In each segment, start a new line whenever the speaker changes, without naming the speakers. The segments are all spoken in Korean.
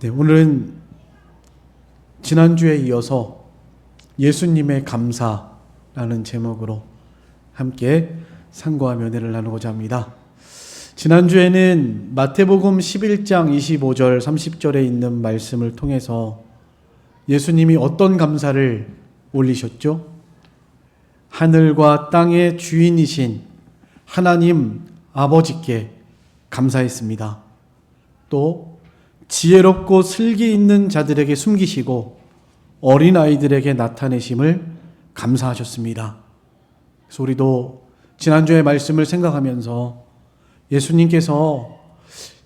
네, 오늘은 지난주에 이어서 예수님의 감사라는 제목으로 함께 상고하며 은혜를 나누고자 합니다. 지난주에는 마태복음 11장 25절 30절에 있는 말씀을 통해서 예수님이 어떤 감사를 올리셨죠? 하늘과 땅의 주인이신 하나님 아버지께 감사했습니다. 또 지혜롭고 슬기 있는 자들에게 숨기시고 어린아이들에게 나타내심을 감사하셨습니다. 그래서 우리도 지난주의 말씀을 생각하면서 예수님께서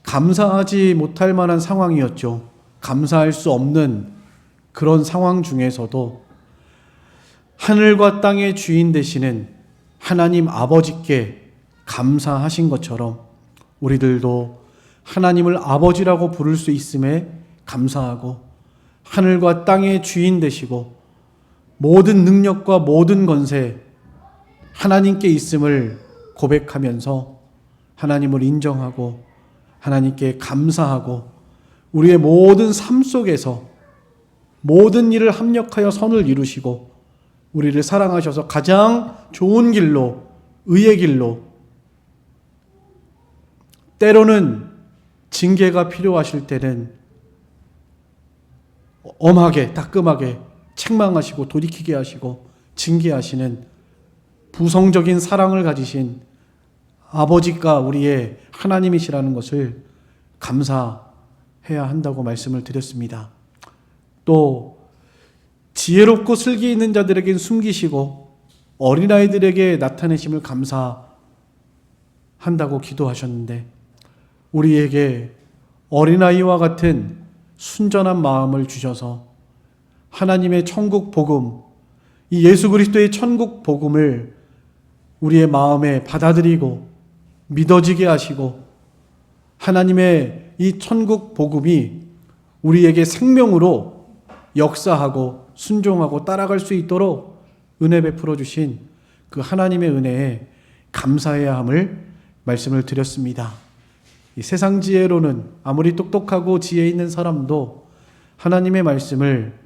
감사하지 못할 만한 상황이었죠. 감사할 수 없는 그런 상황 중에서도 하늘과 땅의 주인 되시는 하나님 아버지께 감사하신 것처럼 우리들도 하나님을 아버지라고 부를 수 있음에 감사하고 하늘과 땅의 주인 되시고 모든 능력과 모든 권세 하나님께 있음을 고백하면서 하나님을 인정하고 하나님께 감사하고 우리의 모든 삶 속에서 모든 일을 합력하여 선을 이루시고 우리를 사랑하셔서 가장 좋은 길로 의의 길로 때로는 징계가 필요하실 때는 엄하게 따끔하게 책망하시고 돌이키게 하시고 징계하시는 부성적인 사랑을 가지신 아버지가 우리의 하나님이시라는 것을 감사해야 한다고 말씀을 드렸습니다. 또 지혜롭고 슬기 있는 자들에겐 숨기시고 어린아이들에게 나타내심을 감사한다고 기도하셨는데 우리에게 어린아이와 같은 순전한 마음을 주셔서 하나님의 천국 복음, 이 예수 그리스도의 천국 복음을 우리의 마음에 받아들이고 믿어지게 하시고 하나님의 이 천국 복음이 우리에게 생명으로 역사하고 순종하고 따라갈 수 있도록 은혜 베풀어 주신 그 하나님의 은혜에 감사해야 함을 말씀을 드렸습니다. 이 세상 지혜로는 아무리 똑똑하고 지혜 있는 사람도 하나님의 말씀을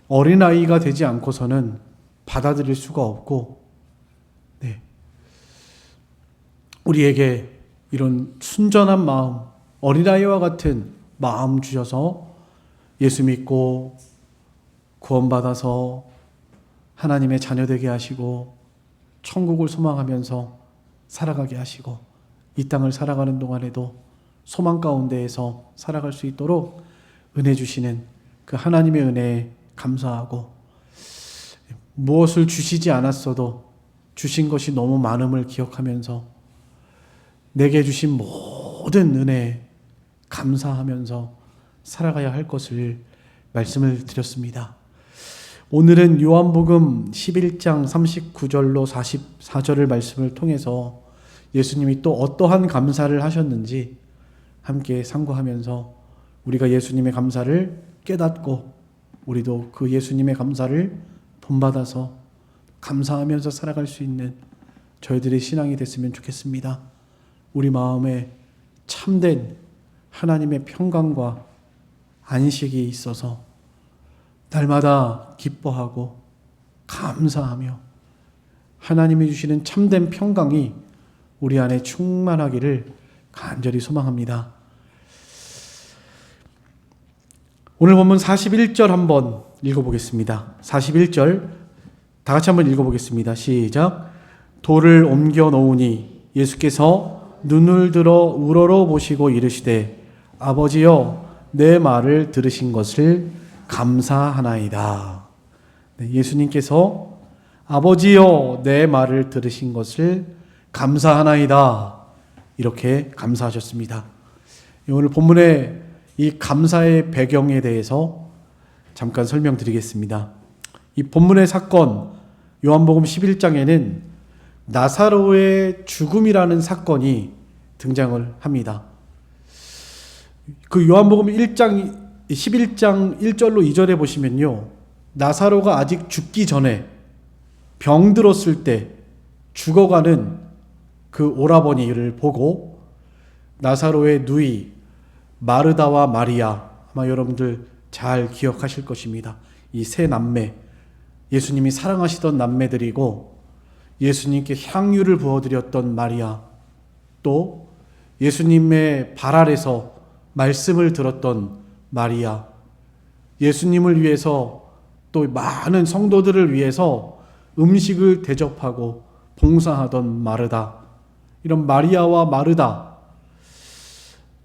어린아이가 되지 않고서는 받아들일 수가 없고, 우리에게 이런 순전한 마음, 어린아이와 같은 마음 주셔서 예수 믿고 구원받아서 하나님의 자녀 되게 하시고 천국을 소망하면서 살아가게 하시고 이 땅을 살아가는 동안에도 소망 가운데에서 살아갈 수 있도록 은혜 주시는 그 하나님의 은혜에 감사하고 무엇을 주시지 않았어도 주신 것이 너무 많음을 기억하면서 내게 주신 모든 은혜에 감사하면서 살아가야 할 것을 말씀을 드렸습니다. 오늘은 요한복음 11장 39절로 44절을 말씀을 통해서 예수님이 또 어떠한 감사를 하셨는지 함께 상고하면서 우리가 예수님의 감사를 깨닫고 우리도 그 예수님의 감사를 본받아서 감사하면서 살아갈 수 있는 저희들의 신앙이 됐으면 좋겠습니다. 우리 마음에 참된 하나님의 평강과 안식이 있어서 날마다 기뻐하고 감사하며 하나님이 주시는 참된 평강이 우리 안에 충만하기를 간절히 소망합니다. 오늘 본문 41절 한번 읽어보겠습니다. 41절 다 같이 한번 읽어보겠습니다. 시작. 돌을 옮겨 놓으니 예수께서 눈을 들어 우러러 보시고 이르시되 아버지여 내 말을 들으신 것을 감사하나이다. 예수님께서 아버지여 내 말을 들으신 것을 감사하나이다. 이렇게 감사하셨습니다. 오늘 본문의 이 감사의 배경에 대해서 잠깐 설명드리겠습니다. 이 본문의 사건 요한복음 11장에는 나사로의 죽음이라는 사건이 등장을 합니다. 그 요한복음 11장 1절로 2절에 보시면요, 나사로가 아직 죽기 전에 병들었을 때 죽어가는 그 오라버니를 보고 나사로의 누이 마르다와 마리아, 아마 여러분들 잘 기억하실 것입니다. 이 세 남매, 예수님이 사랑하시던 남매들이고 예수님께 향유를 부어드렸던 마리아, 또 예수님의 발 아래서 말씀을 들었던 마리아, 예수님을 위해서 또 많은 성도들을 위해서 음식을 대접하고 봉사하던 마르다, 이런 마리아와 마르다,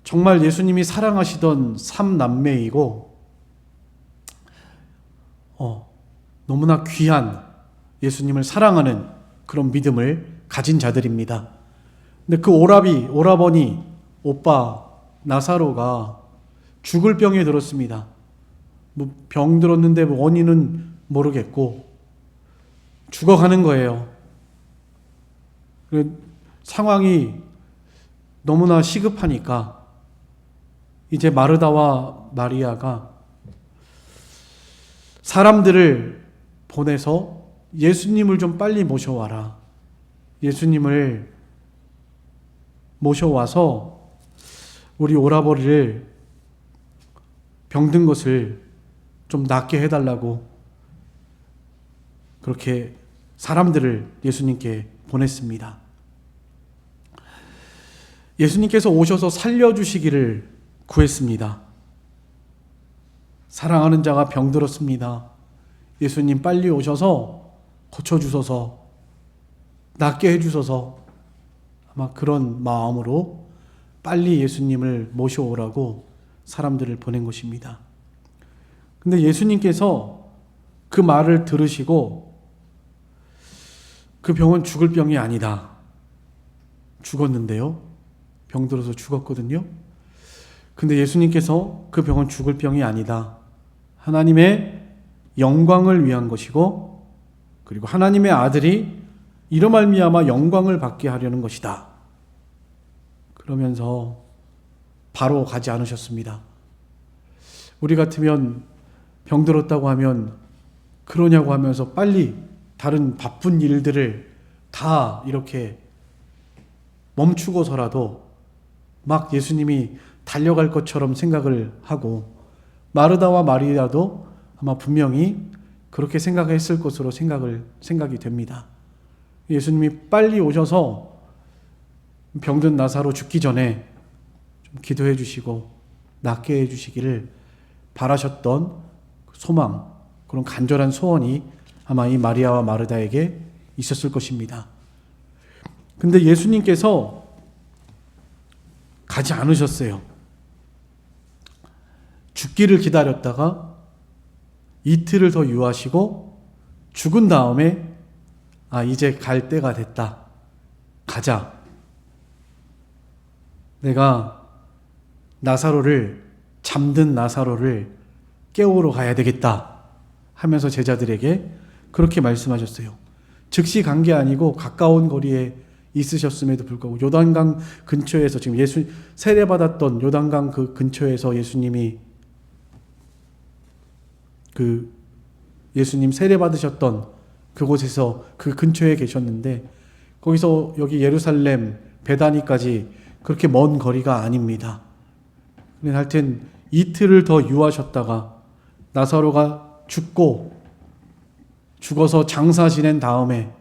정말 예수님이 사랑하시던 3남매이고 너무나 귀한 예수님을 사랑하는 그런 믿음을 가진 자들입니다. 근데 그 오라버니, 오빠 나사로가 죽을 병에 들었습니다. 병 들었는데 원인은 모르겠고 죽어가는 거예요. 상황이 너무나 시급하니까 이제 마르다와 마리아가 사람들을 보내서 예수님을 좀 빨리 모셔와라. 예수님을 모셔와서 우리 오라버니를 병든 것을 좀 낫게 해달라고 그렇게 사람들을 예수님께 보냈습니다. 예수님께서 오셔서 살려주시기를 구했습니다. 사랑하는 자가 병들었습니다. 예수님 빨리 오셔서 고쳐주소서, 낫게 해주소서, 아마 그런 마음으로 빨리 예수님을 모셔오라고 사람들을 보낸 것입니다. 근데 예수님께서 그 말을 들으시고 그 병은 죽을 병이 아니다. 죽었는데요. 병들어서 죽었거든요. 근데 예수님께서 그 병은 죽을 병이 아니다. 하나님의 영광을 위한 것이고 그리고 하나님의 아들이 이로 말미암아 영광을 받게 하려는 것이다. 그러면서 바로 가지 않으셨습니다. 우리 같으면 병들었다고 하면 그러냐고 하면서 빨리 다른 바쁜 일들을 다 이렇게 멈추고서라도 막 예수님이 달려갈 것처럼 생각을 하고 마르다와 마리아도 아마 분명히 그렇게 생각했을 것으로 생각이 됩니다. 예수님이 빨리 오셔서 병든 나사로 죽기 전에 좀 기도해 주시고 낫게 해 주시기를 바라셨던 소망, 그런 간절한 소원이 아마 이 마리아와 마르다에게 있었을 것입니다. 근데 예수님께서 가지 않으셨어요. 죽기를 기다렸다가 이틀을 더 유하시고 죽은 다음에 이제 갈 때가 됐다. 가자. 내가 잠든 나사로를 깨우러 가야 되겠다 하면서 제자들에게 그렇게 말씀하셨어요. 즉시 간 게 아니고 가까운 거리에 있으셨음에도 불구하고 요단강 근처에서 지금 세례받았던 요단강 그 근처에서 예수님 세례받으셨던 그곳에서 그 근처에 계셨는데 거기서 여기 예루살렘 베다니까지 그렇게 먼 거리가 아닙니다. 근데 하여튼 이틀을 더 유하셨다가 나사로가 죽어서 장사 지낸 다음에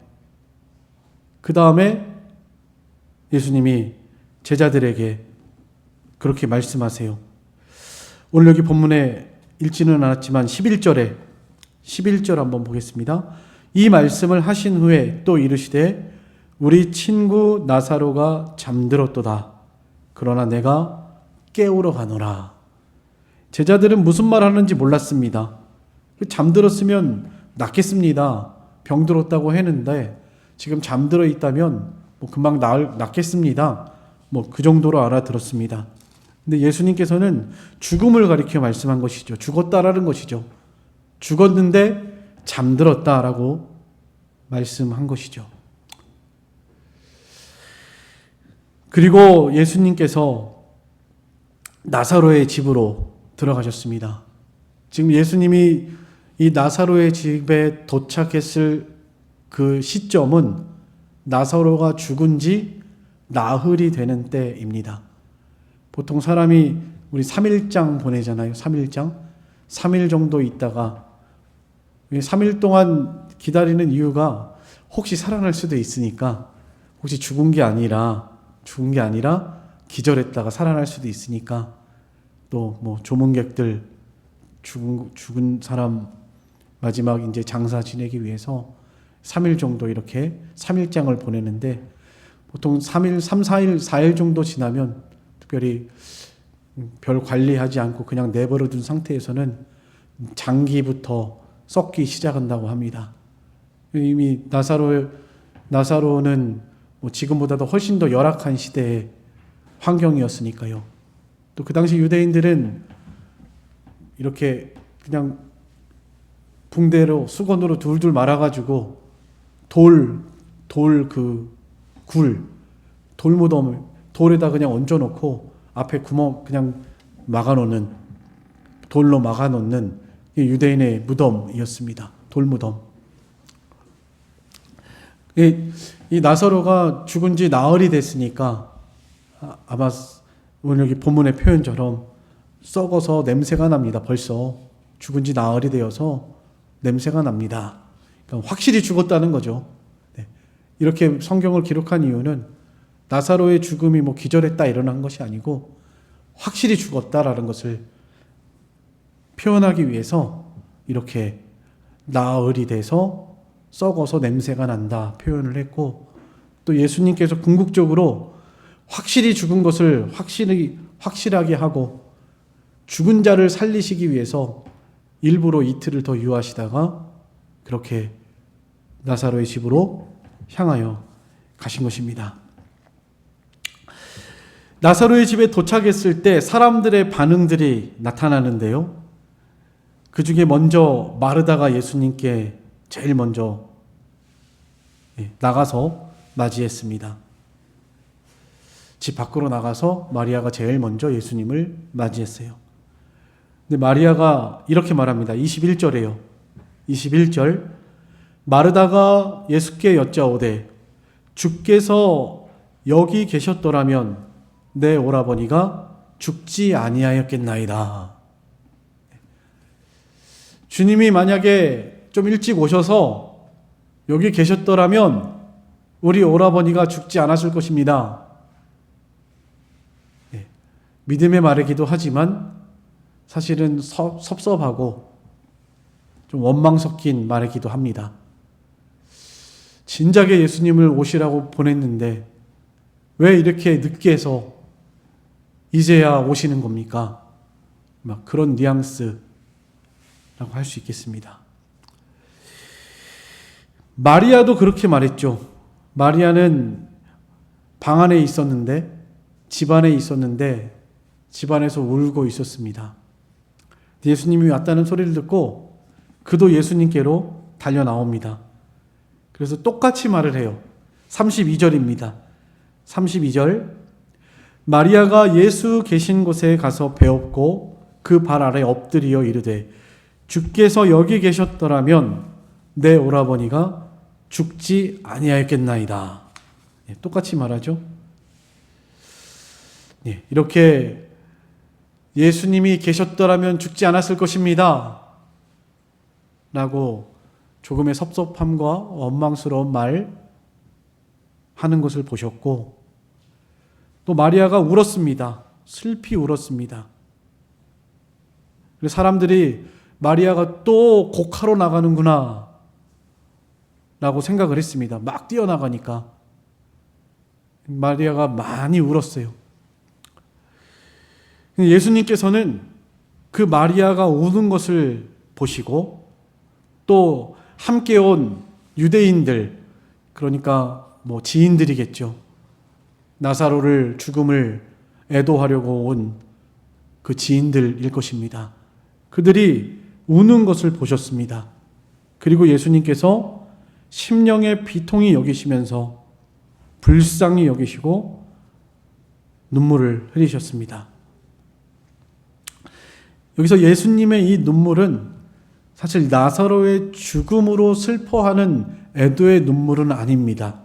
그 다음에 예수님이 제자들에게 그렇게 말씀하세요. 오늘 여기 본문에 읽지는 않았지만 11절 한번 보겠습니다. 이 말씀을 하신 후에 또 이르시되 우리 친구 나사로가 잠들었도다. 그러나 내가 깨우러 가노라. 제자들은 무슨 말 하는지 몰랐습니다. 잠들었으면 낫겠습니다. 병들었다고 했는데 지금 잠들어 있다면 금방 낫겠습니다. 그 정도로 알아들었습니다. 근데 예수님께서는 죽음을 가리켜 말씀한 것이죠. 죽었다라는 것이죠. 죽었는데 잠들었다라고 말씀한 것이죠. 그리고 예수님께서 나사로의 집으로 들어가셨습니다. 지금 예수님이 이 나사로의 집에 도착했을 그 시점은 나사로가 죽은 지 나흘이 되는 때입니다. 보통 사람이 우리 3일장 보내잖아요. 3일장. 3일 정도 있다가 3일 동안 기다리는 이유가 혹시 살아날 수도 있으니까, 혹시 죽은 게 아니라 기절했다가 살아날 수도 있으니까, 또 뭐 조문객들 죽은 사람 마지막 이제 장사 지내기 위해서 3일 정도 이렇게 3일장을 보내는데, 보통 3일, 3, 4일, 4일 정도 지나면 특별히 별 관리하지 않고 그냥 내버려 둔 상태에서는 장기부터 썩기 시작한다고 합니다. 이미 나사로는 뭐 지금보다도 훨씬 더 열악한 시대의 환경이었으니까요. 또 그 당시 유대인들은 이렇게 그냥 붕대로 수건으로 둘둘 말아가지고 돌무덤을 돌에다 그냥 얹어놓고 앞에 구멍 그냥 돌로 막아놓는 유대인의 무덤이었습니다. 돌무덤. 이 나사로가 죽은 지 나흘이 됐으니까 아마 오늘 여기 본문의 표현처럼 썩어서 냄새가 납니다. 벌써 죽은 지 나흘이 되어서 냄새가 납니다. 그러니까 확실히 죽었다는 거죠. 네. 이렇게 성경을 기록한 이유는 나사로의 죽음이 뭐 기절했다 일어난 것이 아니고 확실히 죽었다라는 것을 표현하기 위해서 이렇게 나흘이 돼서 썩어서 냄새가 난다 표현을 했고, 또 예수님께서 궁극적으로 확실히 죽은 것을 확실하게 하고 죽은 자를 살리시기 위해서 일부러 이틀을 더 유하시다가 그렇게 나사로의 집으로 향하여 가신 것입니다. 나사로의 집에 도착했을 때 사람들의 반응들이 나타나는데요. 그 중에 먼저 마르다가 예수님께 제일 먼저 나가서 맞이했습니다. 집 밖으로 나가서 마리아가 제일 먼저 예수님을 맞이했어요. 근데 마리아가 이렇게 말합니다. 21절에요. 21절. 마르다가 예수께 여짜오되 주께서 여기 계셨더라면 내 오라버니가 죽지 아니하였겠나이다. 주님이 만약에 좀 일찍 오셔서 여기 계셨더라면 우리 오라버니가 죽지 않았을 것입니다. 믿음의 말이기도 하지만 사실은 섭섭하고 좀 원망 섞인 말이기도 합니다. 진작에 예수님을 오시라고 보냈는데 왜 이렇게 늦게 해서 이제야 오시는 겁니까? 막 그런 뉘앙스라고 할 수 있겠습니다. 마리아도 그렇게 말했죠. 마리아는 방 안에 있었는데, 집안에서 울고 있었습니다. 예수님이 왔다는 소리를 듣고 그도 예수님께로 달려 나옵니다. 그래서 똑같이 말을 해요. 32절입니다. 32절. 마리아가 예수 계신 곳에 가서 배웠고 그 발 아래 엎드리어 이르되 주께서 여기 계셨더라면 내 오라버니가 죽지 아니하였겠나이다. 똑같이 말하죠. 이렇게 예수님이 계셨더라면 죽지 않았을 것입니다 라고 조금의 섭섭함과 원망스러운 말 하는 것을 보셨고, 또 마리아가 울었습니다. 슬피 울었습니다. 그래서 사람들이 마리아가 또 곡하러 나가는구나 라고 생각을 했습니다. 막 뛰어나가니까 마리아가 많이 울었어요. 예수님께서는 그 마리아가 우는 것을 보시고 또 함께 온 유대인들, 그러니까 뭐 지인들이겠죠. 나사로를 죽음을 애도하려고 온 그 지인들일 것입니다. 그들이 우는 것을 보셨습니다. 그리고 예수님께서 심령의 비통이 여기시면서 불쌍히 여기시고 눈물을 흘리셨습니다. 여기서 예수님의 이 눈물은 사실 나사로의 죽음으로 슬퍼하는 애도의 눈물은 아닙니다.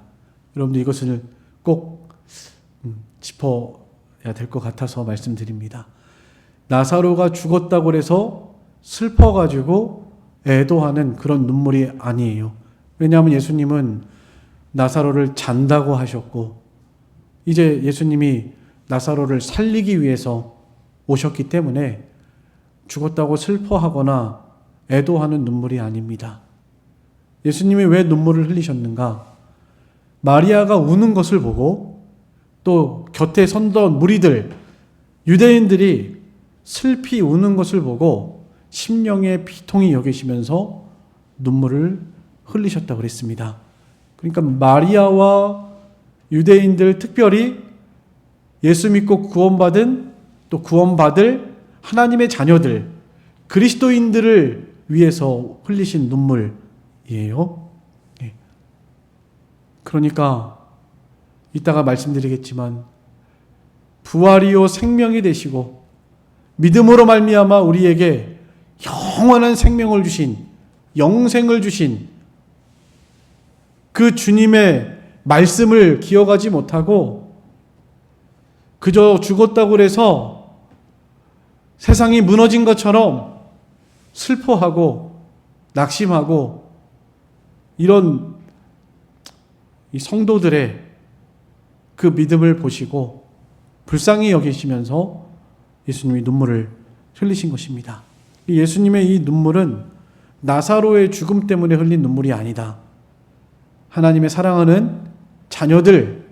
여러분들 이것을 꼭 짚어야 될 것 같아서 말씀드립니다. 나사로가 죽었다고 해서 슬퍼가지고 애도하는 그런 눈물이 아니에요. 왜냐하면 예수님은 나사로를 잔다고 하셨고 이제 예수님이 나사로를 살리기 위해서 오셨기 때문에 죽었다고 슬퍼하거나 애도하는 눈물이 아닙니다. 예수님이 왜 눈물을 흘리셨는가? 마리아가 우는 것을 보고 또 곁에 선던 무리들, 유대인들이 슬피 우는 것을 보고 심령의 비통이 여기시면서 눈물을 흘리셨다고 그랬습니다. 그러니까 마리아와 유대인들, 특별히 예수 믿고 구원받은 또 구원받을 하나님의 자녀들, 그리스도인들을 위해서 흘리신 눈물이에요. 그러니까 이따가 말씀드리겠지만 부활이요 생명이 되시고 믿음으로 말미암아 우리에게 영원한 생명을 주신, 영생을 주신 그 주님의 말씀을 기억하지 못하고 그저 죽었다고 해서 세상이 무너진 것처럼 슬퍼하고 낙심하고 이런 이 성도들의 그 믿음을 보시고 불쌍히 여기시면서 예수님이 눈물을 흘리신 것입니다. 예수님의 이 눈물은 나사로의 죽음 때문에 흘린 눈물이 아니다. 하나님의 사랑하는 자녀들,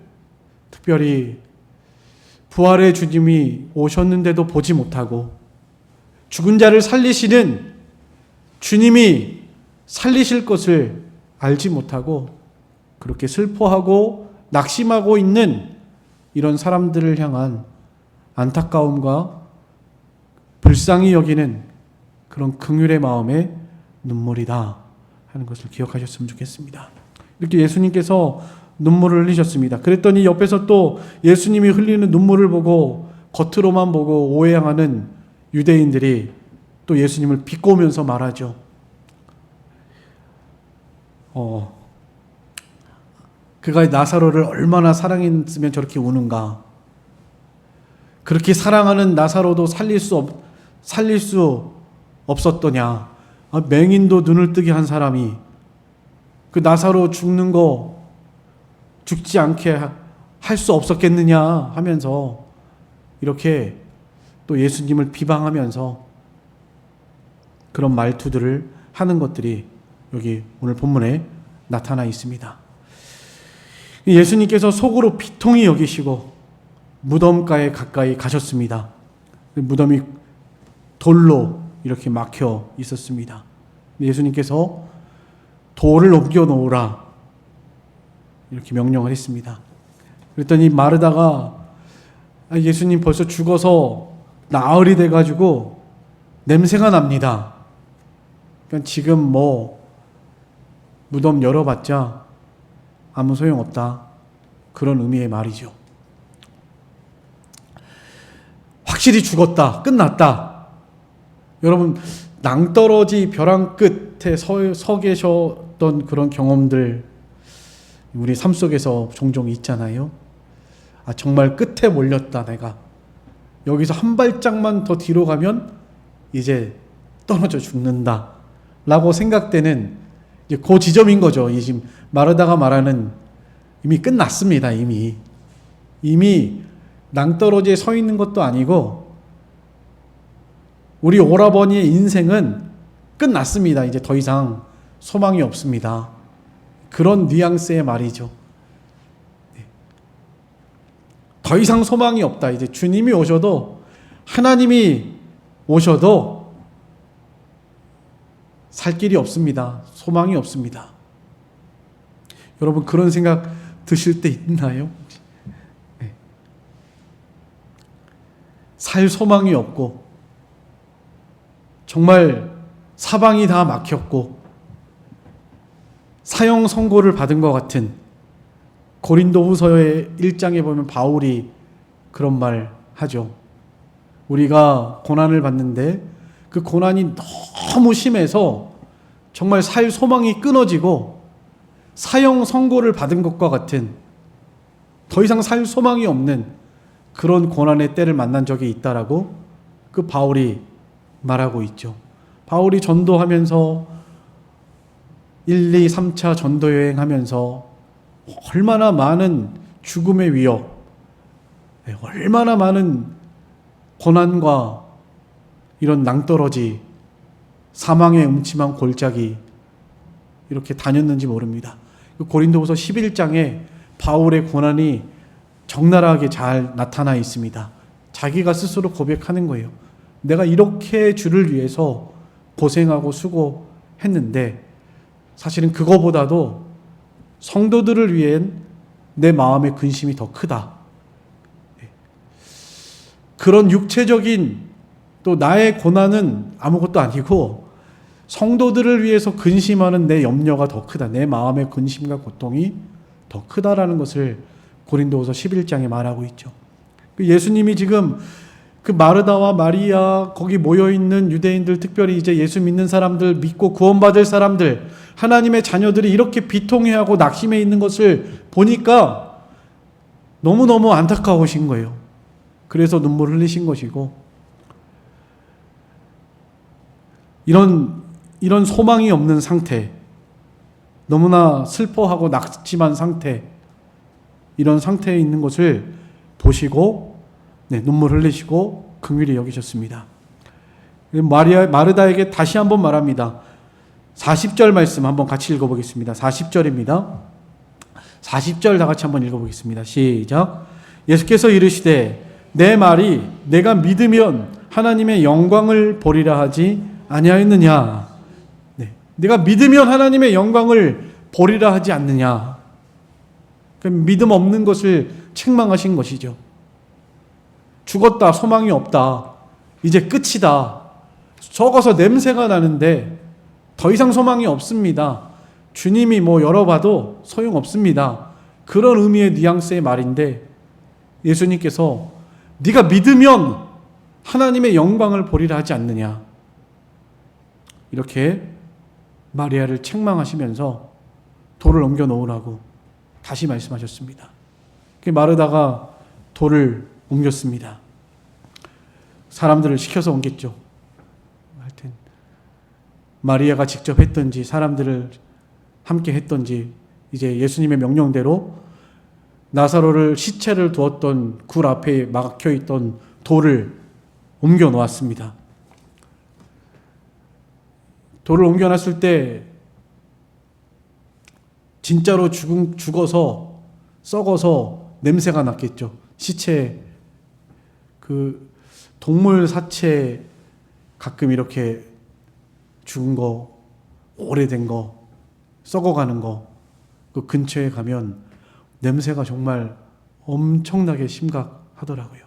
특별히 부활의 주님이 오셨는데도 보지 못하고 죽은 자를 살리시는 주님이 살리실 것을 알지 못하고 그렇게 슬퍼하고 낙심하고 있는 이런 사람들을 향한 안타까움과 불쌍히 여기는 그런 긍휼의 마음의 눈물이다 하는 것을 기억하셨으면 좋겠습니다. 이렇게 예수님께서 눈물을 흘리셨습니다. 그랬더니 옆에서 또 예수님이 흘리는 눈물을 보고 겉으로만 보고 오해하는 유대인들이 또 예수님을 비꼬면서 말하죠. 그가 나사로를 얼마나 사랑했으면 저렇게 우는가. 그렇게 사랑하는 나사로도 살릴 수 없었더냐. 맹인도 눈을 뜨게 한 사람이 그 나사로 죽는 거 죽지 않게 할 수 없었겠느냐 하면서 이렇게 또 예수님을 비방하면서 그런 말투들을 하는 것들이 여기 오늘 본문에 나타나 있습니다. 예수님께서 속으로 비통히 여기시고 무덤가에 가까이 가셨습니다. 무덤이 돌로 이렇게 막혀 있었습니다. 예수님께서 돌을 옮겨 놓으라 이렇게 명령을 했습니다. 그랬더니 마르다가 예수님 벌써 죽어서 나흘이 돼가지고 냄새가 납니다. 그러니까 지금 무덤 열어봤자 아무 소용없다. 그런 의미의 말이죠. 확실히 죽었다. 끝났다. 여러분 낭떠러지 벼랑 끝에 서 계셨던 그런 경험들 우리 삶 속에서 종종 있잖아요. 정말 끝에 몰렸다 내가. 여기서 한 발짝만 더 뒤로 가면 이제 떨어져 죽는다 라고 생각되는 이제 그 지점인 거죠. 이 지금 마르다가 말하는 이미 끝났습니다. 이미 낭떠러지에 서 있는 것도 아니고 우리 오라버니의 인생은 끝났습니다. 이제 더 이상 소망이 없습니다. 그런 뉘앙스의 말이죠. 더 이상 소망이 없다. 이제 주님이 오셔도 하나님이 오셔도 살 길이 없습니다. 소망이 없습니다. 여러분 그런 생각 드실 때 있나요? 네. 살 소망이 없고 정말 사방이 다 막혔고 사형 선고를 받은 것 같은 고린도후서의 1장에 보면 바울이 그런 말 하죠. 우리가 고난을 받는데 그 고난이 너무 심해서 정말 살 소망이 끊어지고 사형 선고를 받은 것과 같은 더 이상 살 소망이 없는 그런 고난의 때를 만난 적이 있다라고 그 바울이 말하고 있죠. 바울이 전도하면서 1, 2, 3차 전도 여행하면서 얼마나 많은 죽음의 위협, 얼마나 많은 고난과 이런 낭떠러지, 사망의 음침한 골짜기 이렇게 다녔는지 모릅니다. 고린도후서 11장에 바울의 고난이 적나라하게 잘 나타나 있습니다. 자기가 스스로 고백하는 거예요. 내가 이렇게 주를 위해서 고생하고 수고했는데 사실은 그거보다도 성도들을 위한 내 마음의 근심이 더 크다. 그런 육체적인 또 나의 고난은 아무것도 아니고 성도들을 위해서 근심하는 내 염려가 더 크다. 내 마음의 근심과 고통이 더 크다라는 것을 고린도후서 11장에 말하고 있죠. 예수님이 지금 그 마르다와 마리아 거기 모여있는 유대인들, 특별히 이제 예수 믿는 사람들, 믿고 구원받을 사람들, 하나님의 자녀들이 이렇게 비통해하고 낙심해 있는 것을 보니까 너무너무 안타까우신 거예요. 그래서 눈물 흘리신 것이고, 이런 소망이 없는 상태, 너무나 슬퍼하고 낙심한 상태, 이런 상태에 있는 것을 보시고 눈물 흘리시고 긍휼히 여기셨습니다. 마르다에게 다시 한번 말합니다. 40절 말씀 한번 같이 읽어보겠습니다. 40절입니다. 40절 다 같이 한번 읽어보겠습니다. 시작. 예수께서 이르시되 내 말이 내가 믿으면 하나님의 영광을 보리라 하지 아니하였느냐. 내가 믿으면 하나님의 영광을 보리라 하지 않느냐. 믿음 없는 것을 책망하신 것이죠. 죽었다, 소망이 없다, 이제 끝이다, 적어서 냄새가 나는데 더 이상 소망이 없습니다, 주님이 열어봐도 소용없습니다, 그런 의미의 뉘앙스의 말인데 예수님께서 네가 믿으면 하나님의 영광을 보리라 하지 않느냐, 이렇게 마리아를 책망하시면서 돌을 옮겨 놓으라고 다시 말씀하셨습니다. 마르다가 돌을 옮겼습니다. 사람들을 시켜서 옮겼죠. 하여튼 마리아가 직접 했던지 사람들을 함께 했던지 이제 예수님의 명령대로 나사로를 시체를 두었던 굴 앞에 막혀있던 돌을 옮겨 놓았습니다. 돌을 옮겨 놨을 때 진짜로 죽어서 썩어서 냄새가 났겠죠. 시체, 그 동물 사체 가끔 이렇게 죽은 거, 오래된 거, 썩어가는 거, 그 근처에 가면 냄새가 정말 엄청나게 심각하더라고요.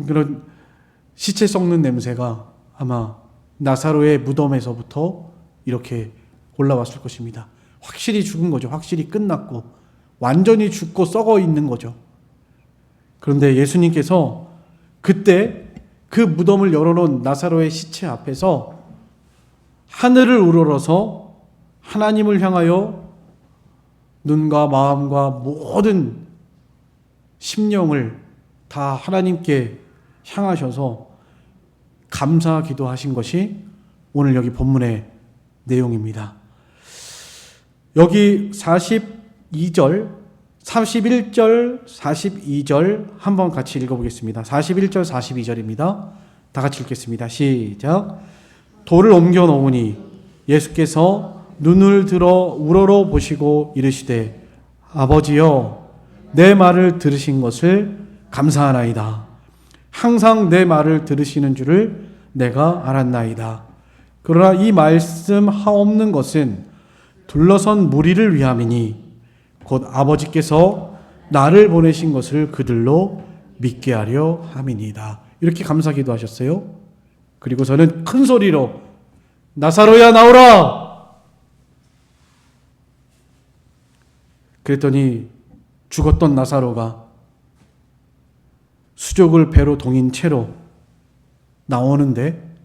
그런 시체 썩는 냄새가 아마 나사로의 무덤에서부터 이렇게 올라왔을 것입니다. 확실히 죽은 거죠. 확실히 끝났고 완전히 죽고 썩어 있는 거죠. 그런데 예수님께서 그때 그 무덤을 열어놓은 나사로의 시체 앞에서 하늘을 우러러서 하나님을 향하여 눈과 마음과 모든 심령을 다 하나님께 향하셔서 감사 기도하신 것이 오늘 여기 본문의 내용입니다. 여기 42절, 31절, 42절 한번 같이 읽어보겠습니다. 41절, 42절입니다. 다 같이 읽겠습니다. 시작. 돌을 옮겨 놓으니 예수께서 눈을 들어 우러러 보시고 이르시되 아버지여 내 말을 들으신 것을 감사하나이다. 항상 내 말을 들으시는 줄을 내가 알았나이다. 그러나 이 말씀 하옵는 것은 둘러선 무리를 위함이니 곧 아버지께서 나를 보내신 것을 그들로 믿게 하려 함이니이다. 이렇게 감사 기도하셨어요. 그리고서는 큰 소리로 나사로야 나오라! 그랬더니 죽었던 나사로가 수족을 배로 동인 채로 나오는데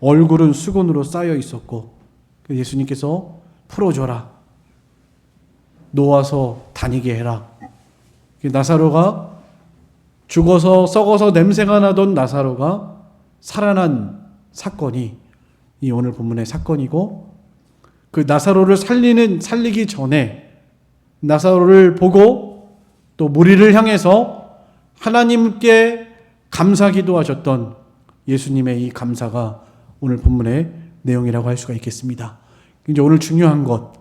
얼굴은 수건으로 쌓여 있었고 예수님께서 풀어줘라, 놓아서 다니게 해라. 나사로가 죽어서 썩어서 냄새가 나던 나사로가 살아난 사건이 이 오늘 본문의 사건이고, 그 나사로를 살리기 전에 나사로를 보고 또 무리를 향해서 하나님께 감사 기도하셨던 예수님의 이 감사가 오늘 본문의 내용이라고 할 수가 있겠습니다. 이제 오늘 중요한 것,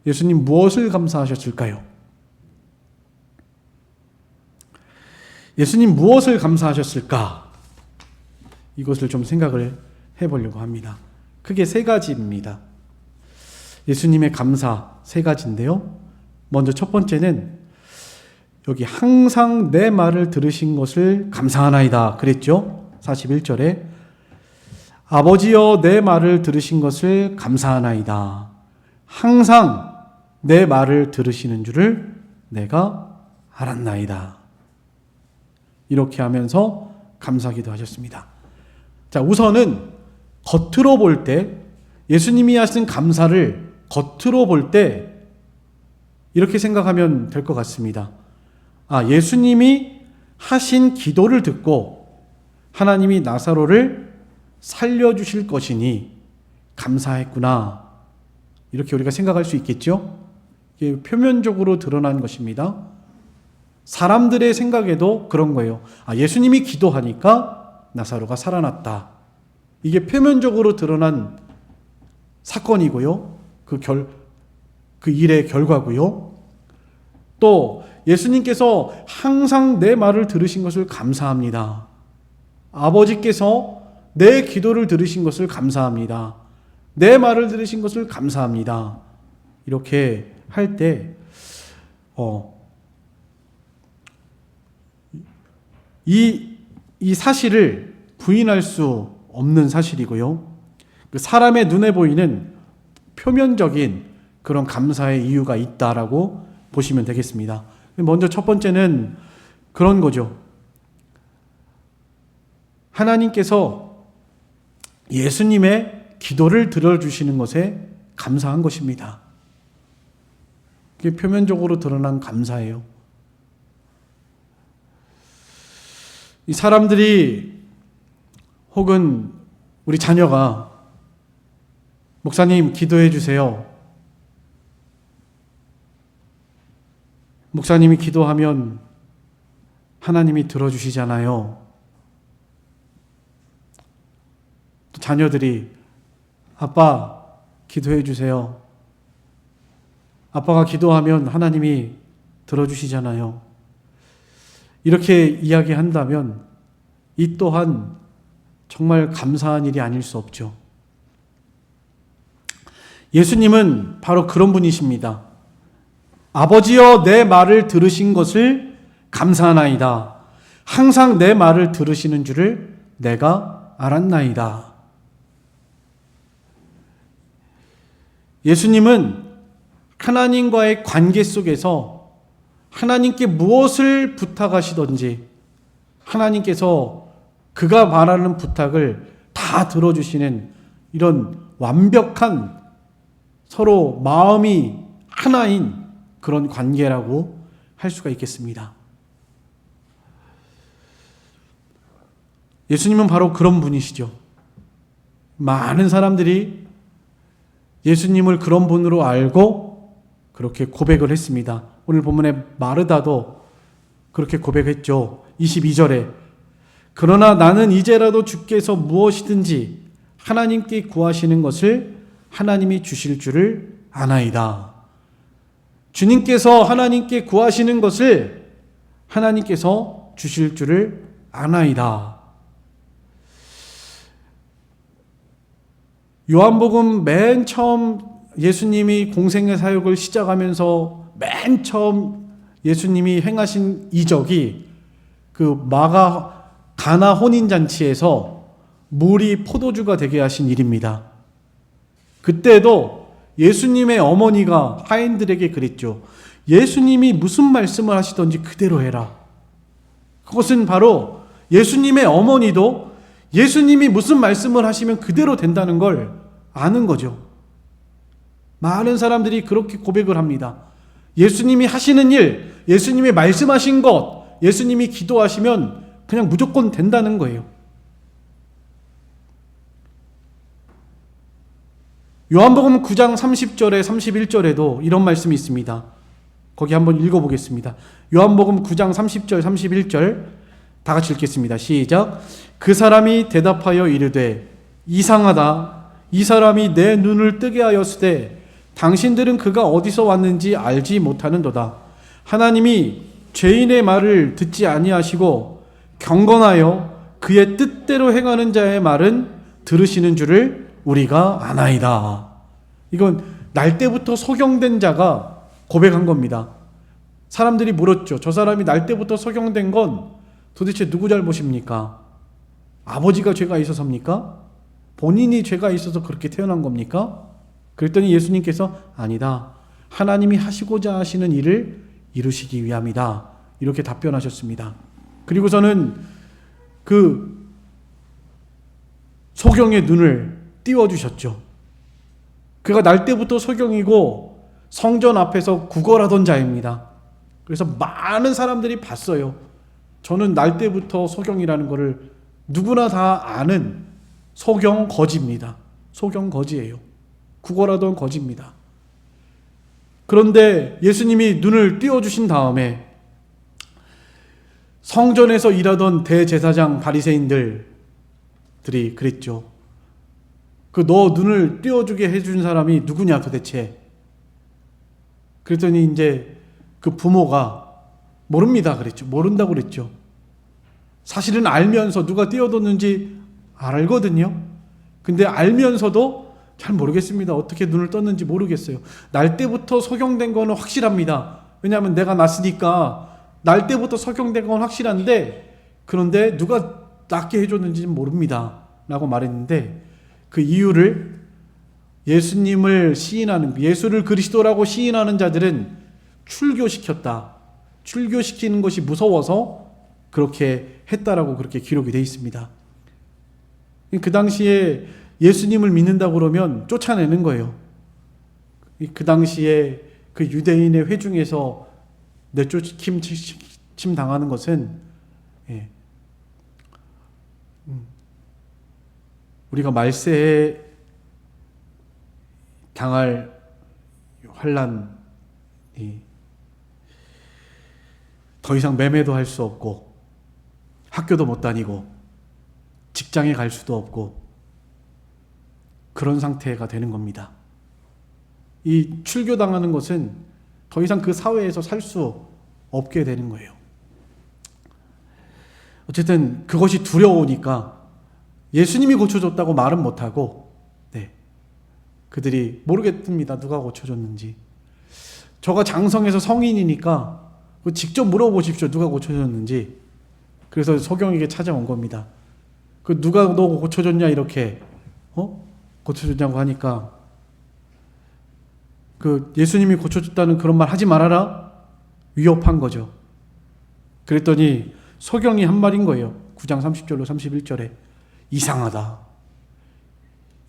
예수님 무엇을 감사하셨을까요? 예수님 무엇을 감사하셨을까? 이것을 좀 생각을 해보려고 합니다. 크게 세 가지입니다. 예수님의 감사 세 가지인데요. 먼저 첫 번째는 여기 항상 내 말을 들으신 것을 감사하나이다 그랬죠. 41절에 아버지여 내 말을 들으신 것을 감사하나이다. 항상 내 말을 들으시는 줄을 내가 알았나이다. 이렇게 하면서 감사기도 하셨습니다. 자, 우선은 겉으로 볼 때, 예수님이 하신 감사를 겉으로 볼 때 이렇게 생각하면 될 것 같습니다. 예수님이 하신 기도를 듣고 하나님이 나사로를 살려주실 것이니 감사했구나. 이렇게 우리가 생각할 수 있겠죠? 이게 표면적으로 드러난 것입니다. 사람들의 생각에도 그런 거예요. 예수님이 기도하니까 나사로가 살아났다. 이게 표면적으로 드러난 사건이고요. 그 일의 결과고요. 또 예수님께서 항상 내 말을 들으신 것을 감사합니다. 아버지께서 내 기도를 들으신 것을 감사합니다. 내 말을 들으신 것을 감사합니다. 이렇게 할 때 이 사실을 부인할 수 없는 사실이고요. 그 사람의 눈에 보이는 표면적인 그런 감사의 이유가 있다라고 보시면 되겠습니다. 먼저 첫 번째는 그런 거죠. 하나님께서 예수님의 기도를 들어주시는 것에 감사한 것입니다. 그게 표면적으로 드러난 감사예요. 이 사람들이 혹은 우리 자녀가 목사님 기도해 주세요. 목사님이 기도하면 하나님이 들어주시잖아요. 또 자녀들이 아빠 기도해 주세요. 아빠가 기도하면 하나님이 들어주시잖아요. 이렇게 이야기한다면 이 또한 정말 감사한 일이 아닐 수 없죠. 예수님은 바로 그런 분이십니다. 아버지여 내 말을 들으신 것을 감사하나이다. 항상 내 말을 들으시는 줄을 내가 알았나이다. 예수님은 하나님과의 관계 속에서 하나님께 무엇을 부탁하시든지 하나님께서 그가 말하는 부탁을 다 들어주시는 이런 완벽한 서로 마음이 하나인 그런 관계라고 할 수가 있겠습니다. 예수님은 바로 그런 분이시죠. 많은 사람들이 예수님을 그런 분으로 알고 그렇게 고백을 했습니다. 오늘 본문의 마르다도 그렇게 고백했죠. 22절에 그러나 나는 이제라도 주께서 무엇이든지 하나님께 구하시는 것을 하나님이 주실 줄을 아나이다. 주님께서 하나님께 구하시는 것을 하나님께서 주실 줄을 아나이다. 요한복음 맨 처음 예수님이 공생의 사역을 시작하면서 맨 처음 예수님이 행하신 이적이 그 가나 혼인잔치에서 물이 포도주가 되게 하신 일입니다. 그때도 예수님의 어머니가 하인들에게 그랬죠. 예수님이 무슨 말씀을 하시던지 그대로 해라. 그것은 바로 예수님의 어머니도 예수님이 무슨 말씀을 하시면 그대로 된다는 걸 아는 거죠. 많은 사람들이 그렇게 고백을 합니다. 예수님이 하시는 일, 예수님이 말씀하신 것 예수님이 기도하시면 그냥 무조건 된다는 거예요. 요한복음 9장 30절에 31절에도 이런 말씀이 있습니다. 거기 한번 읽어보겠습니다. 요한복음 9장 30절 31절 다 같이 읽겠습니다. 시작. 그 사람이 대답하여 이르되 이상하다. 이 사람이 내 눈을 뜨게 하였으되 당신들은 그가 어디서 왔는지 알지 못하는도다. 하나님이 죄인의 말을 듣지 아니하시고 경건하여 그의 뜻대로 행하는 자의 말은 들으시는 줄을 우리가 아나이다. 이건 날 때부터 소경된 자가 고백한 겁니다. 사람들이 물었죠. 저 사람이 날 때부터 소경된 건 도대체 누구 잘못입니까? 아버지가 죄가 있어서입니까? 본인이 죄가 있어서 그렇게 태어난 겁니까? 그랬더니 예수님께서 아니다. 하나님이 하시고자 하시는 일을 이루시기 위함이다. 이렇게 답변하셨습니다. 그리고서는 그 소경의 눈을 띄워주셨죠. 그가 날 때부터 소경이고 성전 앞에서 구걸하던 자입니다. 그래서 많은 사람들이 봤어요. 저는 날 때부터 소경이라는 것을 누구나 다 아는 소경 거지입니다. 소경 거지예요. 구걸하던 거지입니다. 그런데 예수님이 눈을 띄워주신 다음에 성전에서 일하던 대제사장 바리새인들이 그랬죠. 너 눈을 띄워주게 해준 사람이 누구냐 도대체. 그랬더니 이제 그 부모가 모릅니다 그랬죠. 모른다고 그랬죠. 사실은 알면서 누가 띄워뒀는지 알거든요. 근데 알면서도 잘 모르겠습니다. 어떻게 눈을 떴는지 모르겠어요. 날 때부터 소경된 거는 확실합니다. 왜냐하면 내가 낳았으니까 날 때부터 소경된 건 확실한데, 그런데 누가 낳게 해줬는지는 모릅니다 라고 말했는데, 그 이유를 예수님을 시인하는, 예수를 그리스도라고 시인하는 자들은 출교시켰다. 출교시키는 것이 무서워서 그렇게 했다라고 그렇게 기록이 되어 있습니다. 그 당시에 예수님을 믿는다고 그러면 쫓아내는 거예요. 그 당시에 그 유대인의 회중에서 내쫓김 당하는 것은 우리가 말세에 당할 환난이 더 이상 매매도 할 수 없고 학교도 못 다니고 직장에 갈 수도 없고 그런 상태가 되는 겁니다. 이 출교당하는 것은 더 이상 그 사회에서 살 수 없게 되는 거예요. 어쨌든 그것이 두려우니까 예수님이 고쳐줬다고 말은 못하고 그들이 모르겠습니다. 누가 고쳐줬는지. 저가 장성해서 성인이니까 직접 물어보십시오. 누가 고쳐줬는지. 그래서 소경에게 찾아온 겁니다. 그 누가 너 고쳐줬냐 이렇게 고쳐줬냐고 하니까 그 예수님이 고쳐줬다는 그런 말 하지 말아라. 위협한 거죠. 그랬더니 소경이 한 말인 거예요. 9장 30절로 31절에 이상하다.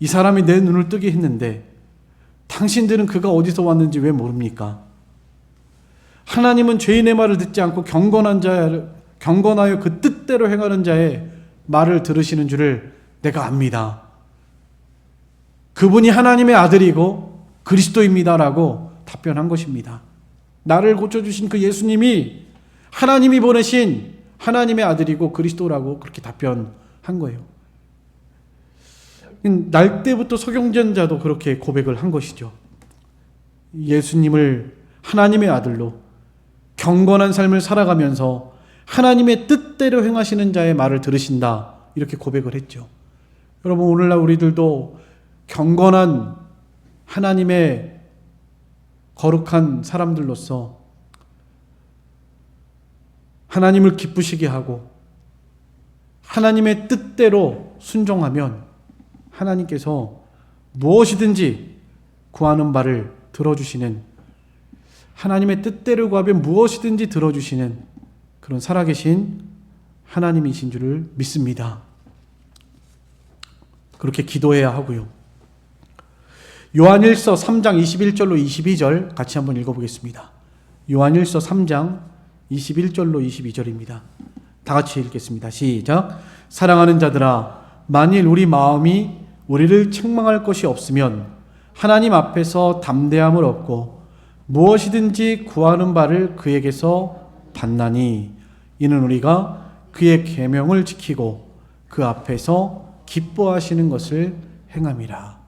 이 사람이 내 눈을 뜨게 했는데 당신들은 그가 어디서 왔는지 왜 모릅니까? 하나님은 죄인의 말을 듣지 않고 경건하여 그 뜻대로 행하는 자의 말을 들으시는 줄을 내가 압니다. 그분이 하나님의 아들이고 그리스도입니다라고 답변한 것입니다. 나를 고쳐주신 그 예수님이 하나님이 보내신 하나님의 아들이고 그리스도라고 그렇게 답변한 거예요. 날 때부터 소경된 자도 그렇게 고백을 한 것이죠. 예수님을 하나님의 아들로 경건한 삶을 살아가면서 하나님의 뜻대로 행하시는 자의 말을 들으신다. 이렇게 고백을 했죠. 여러분, 오늘날 우리들도 경건한 하나님의 거룩한 사람들로서 하나님을 기쁘시게 하고 하나님의 뜻대로 순종하면 하나님께서 무엇이든지 구하는 바를 들어주시는, 하나님의 뜻대로 구하면 무엇이든지 들어주시는 그런 살아계신 하나님이신 줄을 믿습니다. 그렇게 기도해야 하고요. 요한일서 3장 21절로 22절 같이 한번 읽어보겠습니다. 요한일서 3장 21절로 22절입니다. 다 같이 읽겠습니다. 시작. 사랑하는 자들아, 만일 우리 마음이 우리를 책망할 것이 없으면 하나님 앞에서 담대함을 얻고 무엇이든지 구하는 바를 그에게서 받나니 이는 우리가 그의 계명을 지키고 그 앞에서 기뻐하시는 것을 행함이라.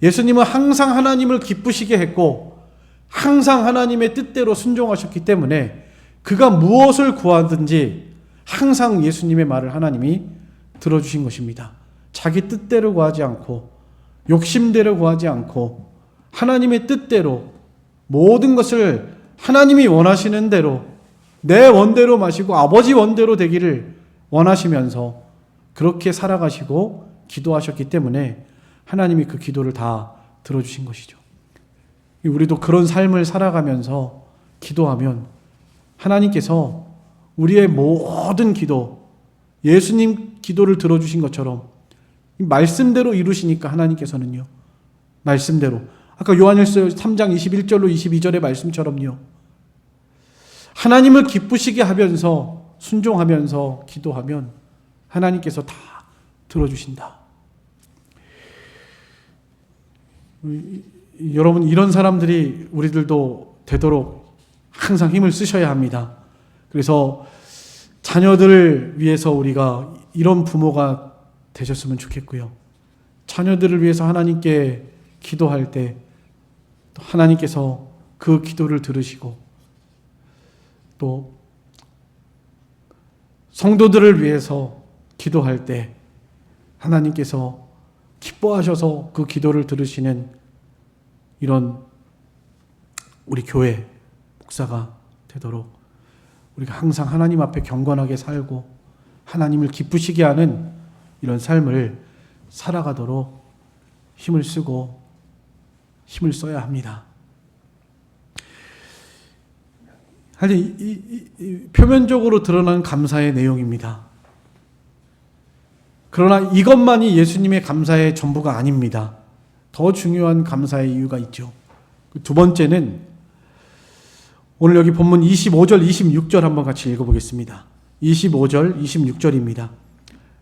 예수님은 항상 하나님을 기쁘시게 했고 항상 하나님의 뜻대로 순종하셨기 때문에 그가 무엇을 구하든지 항상 예수님의 말을 하나님이 들어주신 것입니다. 자기 뜻대로 구하지 않고 욕심대로 구하지 않고 하나님의 뜻대로 모든 것을 하나님이 원하시는 대로 내 원대로 마시고 아버지 원대로 되기를 원하시면서 그렇게 살아가시고 기도하셨기 때문에 하나님이 그 기도를 다 들어주신 것이죠. 우리도 그런 삶을 살아가면서 기도하면 하나님께서 우리의 모든 기도, 예수님 기도를 들어주신 것처럼 말씀대로 이루시니까 하나님께서는요, 말씀대로 아까 요한일서 3장 21절로 22절의 말씀처럼요, 하나님을 기쁘시게 하면서 순종하면서 기도하면 하나님께서 다 들어주신다. 여러분, 이런 사람들이 우리들도 되도록 항상 힘을 쓰셔야 합니다. 그래서 자녀들을 위해서 우리가 이런 부모가 되셨으면 좋겠고요. 자녀들을 위해서 하나님께 기도할 때 하나님께서 그 기도를 들으시고 또 성도들을 위해서 기도할 때 하나님께서 기뻐하셔서 그 기도를 들으시는 이런 우리 교회 목사가 되도록 우리가 항상 하나님 앞에 경건하게 살고 하나님을 기쁘시게 하는 이런 삶을 살아가도록 힘을 쓰고 힘을 써야 합니다. 사실 표면적으로 드러난 감사의 내용입니다. 그러나 이것만이 예수님의 감사의 전부가 아닙니다. 더 중요한 감사의 이유가 있죠. 두 번째는 오늘 여기 본문 25절, 26절 한번 같이 읽어보겠습니다. 25절, 26절입니다.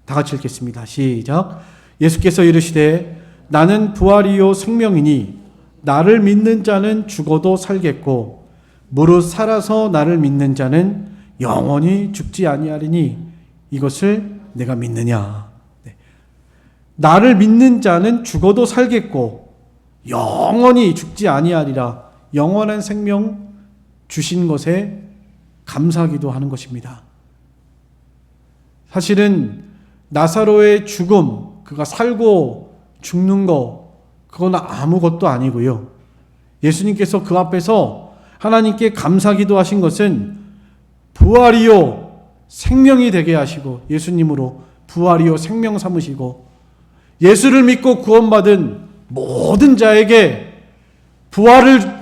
다 같이 읽겠습니다. 시작. 예수께서 이르시되 나는 부활이요 생명이니 나를 믿는 자는 죽어도 살겠고 무릇 살아서 나를 믿는 자는 영원히 죽지 아니하리니 이것을 내가 믿느냐. 네. 나를 믿는 자는 죽어도 살겠고 영원히 죽지 아니하리라. 영원한 생명 주신 것에 감사하기도 하는 것입니다. 사실은 나사로의 죽음, 그가 살고 죽는 거, 그건 아무것도 아니고요. 예수님께서 그 앞에서 하나님께 감사기도 하신 것은 부활이요 생명이 되게 하시고 예수님으로 부활이요 생명 삼으시고 예수를 믿고 구원받은 모든 자에게 부활을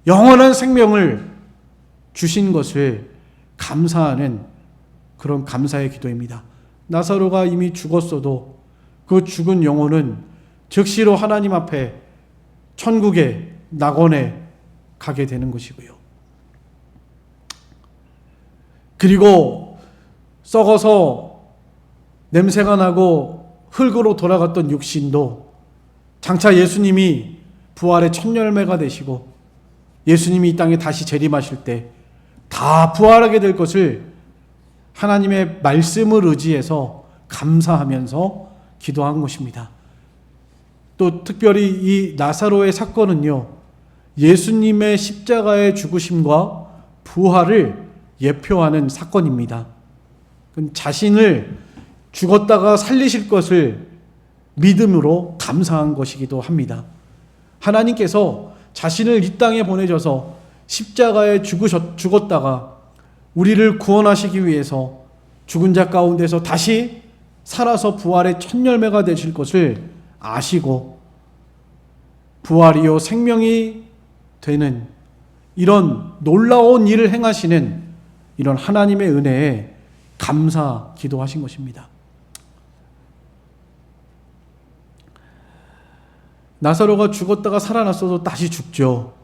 영원한 생명을 주신 것을 감사하는 그런 감사의 기도입니다. 나사로가 이미 죽었어도 그 죽은 영혼은 즉시로 하나님 앞에 천국에 낙원에 가게 되는 것이고요. 그리고 썩어서 냄새가 나고 흙으로 돌아갔던 육신도 장차 예수님이 부활의 첫 열매가 되시고 예수님이 이 땅에 다시 재림하실 때 다 부활하게 될 것을 하나님의 말씀을 의지해서 감사하면서 기도한 것입니다. 또 특별히 이 나사로의 사건은요, 예수님의 십자가의 죽으심과 부활을 예표하는 사건입니다. 자신을 죽었다가 살리실 것을 믿음으로 감사한 것이기도 합니다. 하나님께서 자신을 이 땅에 보내셔서 십자가에 죽었다가 우리를 구원하시기 위해서 죽은 자 가운데서 다시 살아서 부활의 첫 열매가 되실 것을 아시고 부활이요 생명이 되는 이런 놀라운 일을 행하시는 이런 하나님의 은혜에 감사 기도하신 것입니다. 나사로가 죽었다가 살아났어도 다시 죽죠.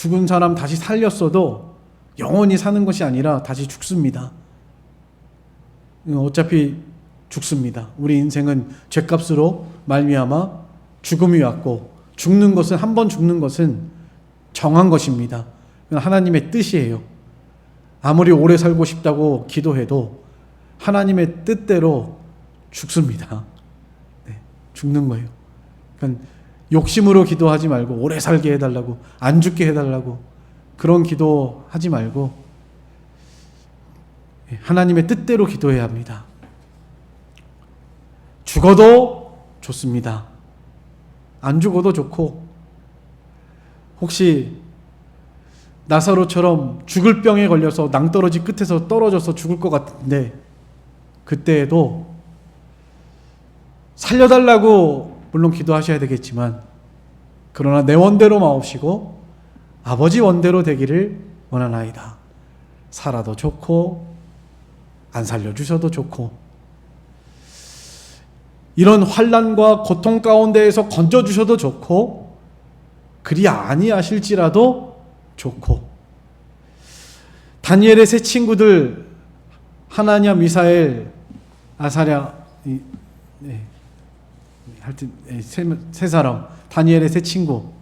죽은 사람 다시 살렸어도 영원히 사는 것이 아니라 다시 죽습니다. 어차피 죽습니다. 우리 인생은 죄값으로 말미암아 죽음이 왔고, 죽는 것은, 한 번 죽는 것은 정한 것입니다. 하나님의 뜻이에요. 아무리 오래 살고 싶다고 기도해도 하나님의 뜻대로 죽습니다. 네, 죽는 거예요. 그러니까 욕심으로 기도하지 말고, 오래 살게 해달라고, 안 죽게 해달라고, 그런 기도하지 말고 하나님의 뜻대로 기도해야 합니다. 죽어도 좋습니다. 안 죽어도 좋고, 혹시 나사로처럼 죽을 병에 걸려서 낭떠러지 끝에서 떨어져서 죽을 것 같은데, 그때에도 살려달라고 물론 기도하셔야 되겠지만, 그러나 내 원대로 마옵시고 아버지 원대로 되기를 원하나이다. 살아도 좋고 안 살려주셔도 좋고, 이런 환난과 고통 가운데에서 건져주셔도 좋고, 그리 아니하실지라도 좋고, 다니엘의 세 친구들, 하나냐, 미사엘, 아사랴, 하여튼 세 사람, 다니엘의 세 친구,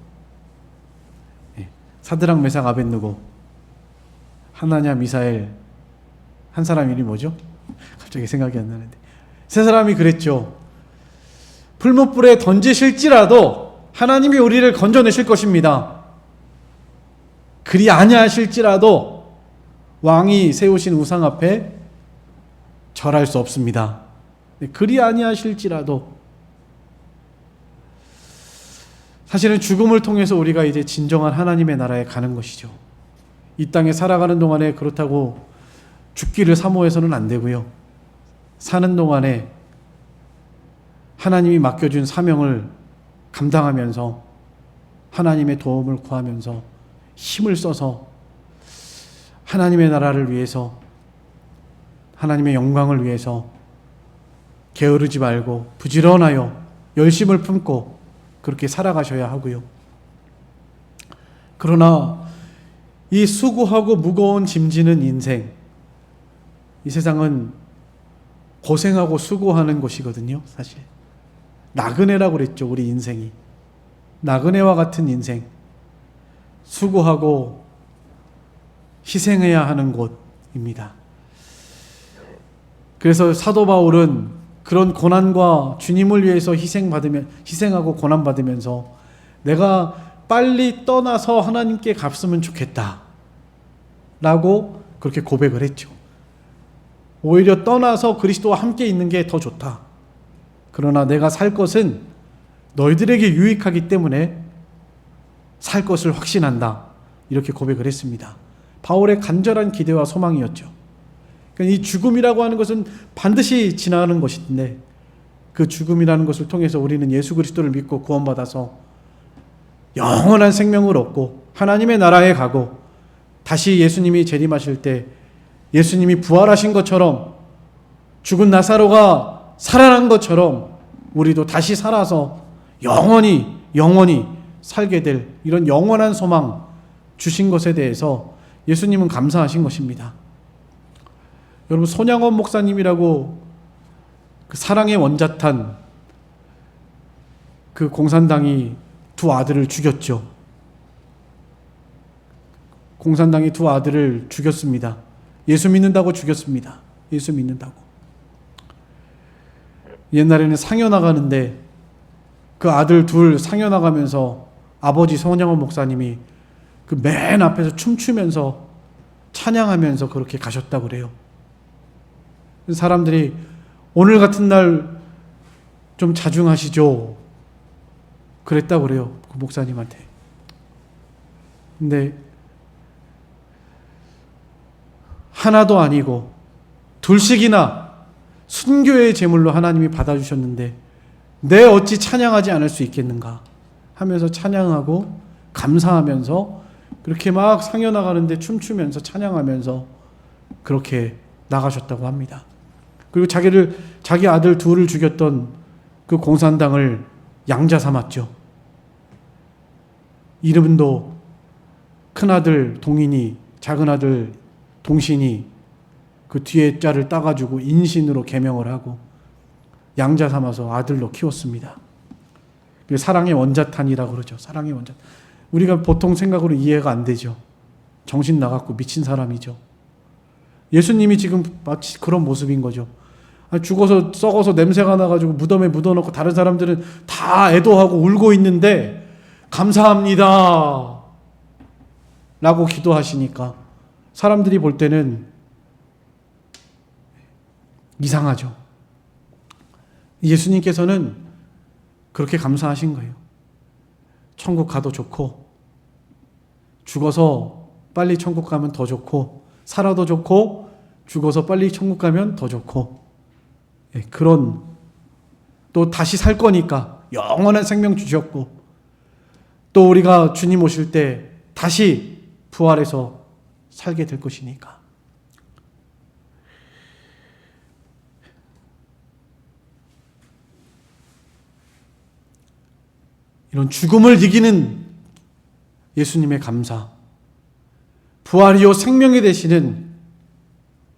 사드락, 메삭, 아벳느고, 하나냐, 미사엘, 한 사람 이름이 뭐죠? 갑자기 생각이 안 나는데, 세 사람이 그랬죠. 풀무불에 던지실지라도 하나님이 우리를 건져내실 것입니다. 그리 아니하실지라도 왕이 세우신 우상 앞에 절할 수 없습니다. 그리 아니하실지라도. 사실은 죽음을 통해서 우리가 이제 진정한 하나님의 나라에 가는 것이죠. 이 땅에 살아가는 동안에 그렇다고 죽기를 사모해서는 안 되고요. 사는 동안에 하나님이 맡겨준 사명을 감당하면서 하나님의 도움을 구하면서 힘을 써서 하나님의 나라를 위해서, 하나님의 영광을 위해서 게으르지 말고 부지런하여 열심을 품고 그렇게 살아가셔야 하고요. 그러나 이 수고하고 무거운 짐지는 인생, 이 세상은 고생하고 수고하는 곳이거든요. 사실 나그네라고 그랬죠. 우리 인생이 나그네와 같은 인생, 수고하고 희생해야 하는 곳입니다. 그래서 사도 바울은 그런 고난과 주님을 위해서 희생하고 고난받으면서 내가 빨리 떠나서 하나님께 갔으면 좋겠다 라고 그렇게 고백을 했죠. 오히려 떠나서 그리스도와 함께 있는 게 더 좋다. 그러나 내가 살 것은 너희들에게 유익하기 때문에 살 것을 확신한다. 이렇게 고백을 했습니다. 바울의 간절한 기대와 소망이었죠. 그러니까 이 죽음이라고 하는 것은 반드시 지나가는 것인데, 그 죽음이라는 것을 통해서 우리는 예수 그리스도를 믿고 구원받아서 영원한 생명을 얻고 하나님의 나라에 가고, 다시 예수님이 재림하실 때 예수님이 부활하신 것처럼, 죽은 나사로가 살아난 것처럼 우리도 다시 살아서 영원히 살게 될 이런 영원한 소망 주신 것에 대해서 예수님은 감사하신 것입니다. 여러분, 손양원 목사님이라고 그 사랑의 원자탄, 그 공산당이 두 아들을 죽였죠. 공산당이 두 아들을 죽였습니다. 예수 믿는다고 죽였습니다. 예수 믿는다고. 옛날에는 상여 나가는데 그 아들 둘 상여 나가면서 아버지 손양원 목사님이 그 맨 앞에서 춤추면서 찬양하면서 그렇게 가셨다고 그래요. 사람들이 오늘 같은 날 좀 자중하시죠. 그랬다고 그래요. 그 목사님한테. 근데 하나도 아니고 둘씩이나 순교의 제물로 하나님이 받아주셨는데 내 어찌 찬양하지 않을 수 있겠는가 하면서 찬양하고 감사하면서 그렇게 막 상여 나가는데 춤추면서 찬양하면서 그렇게 나가셨다고 합니다. 그리고 자기 아들 둘을 죽였던 그 공산당을 양자 삼았죠. 이름도 큰아들 동인이, 작은아들 동신이 그 뒤에 자를 따가지고 인신으로 계명을 하고 양자 삼아서 아들로 키웠습니다. 사랑의 원자탄이라고 그러죠. 사랑의 원자탄. 우리가 보통 생각으로 이해가 안 되죠. 정신 나갔고 미친 사람이죠. 예수님이 지금 마치 그런 모습인 거죠. 죽어서 썩어서 냄새가 나가지고 무덤에 묻어놓고 다른 사람들은 다 애도하고 울고 있는데 감사합니다 라고 기도하시니까 사람들이 볼 때는 이상하죠. 예수님께서는 그렇게 감사하신 거예요. 천국 가도 좋고, 죽어서 빨리 천국 가면 더 좋고, 살아도 좋고, 죽어서 빨리 천국 가면 더 좋고, 그런, 또 다시 살 거니까 영원한 생명 주셨고, 또 우리가 주님 오실 때 다시 부활해서 살게 될 것이니까. 이런 죽음을 이기는 예수님의 감사, 부활이요 생명이 되시는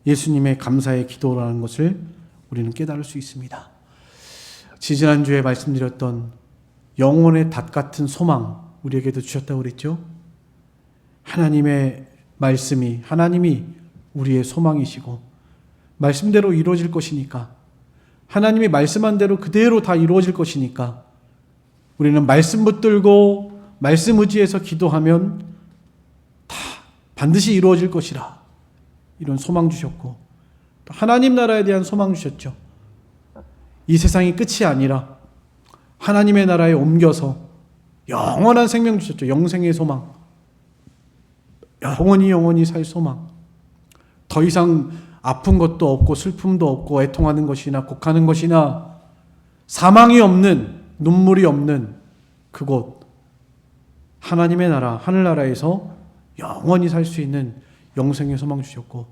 예수님의 감사의 기도라는 것을 우리는 깨달을 수 있습니다. 지지난주에 말씀드렸던 영혼의 닷 같은 소망 우리에게도 주셨다고 그랬죠. 하나님의 말씀이, 하나님이 우리의 소망이시고 말씀대로 이루어질 것이니까, 하나님이 말씀한 대로 그대로 다 이루어질 것이니까 우리는 말씀 붙들고 말씀 의지해서 기도하면 다 반드시 이루어질 것이라, 이런 소망 주셨고, 또 하나님 나라에 대한 소망 주셨죠. 이 세상이 끝이 아니라 하나님의 나라에 옮겨서 영원한 생명 주셨죠. 영생의 소망, 영원히 살 소망. 더 이상 아픈 것도 없고 슬픔도 없고 애통하는 것이나 곡하는 것이나 사망이 없는, 눈물이 없는 그곳, 하나님의 나라, 하늘나라에서 영원히 살 수 있는 영생의 소망 주셨고,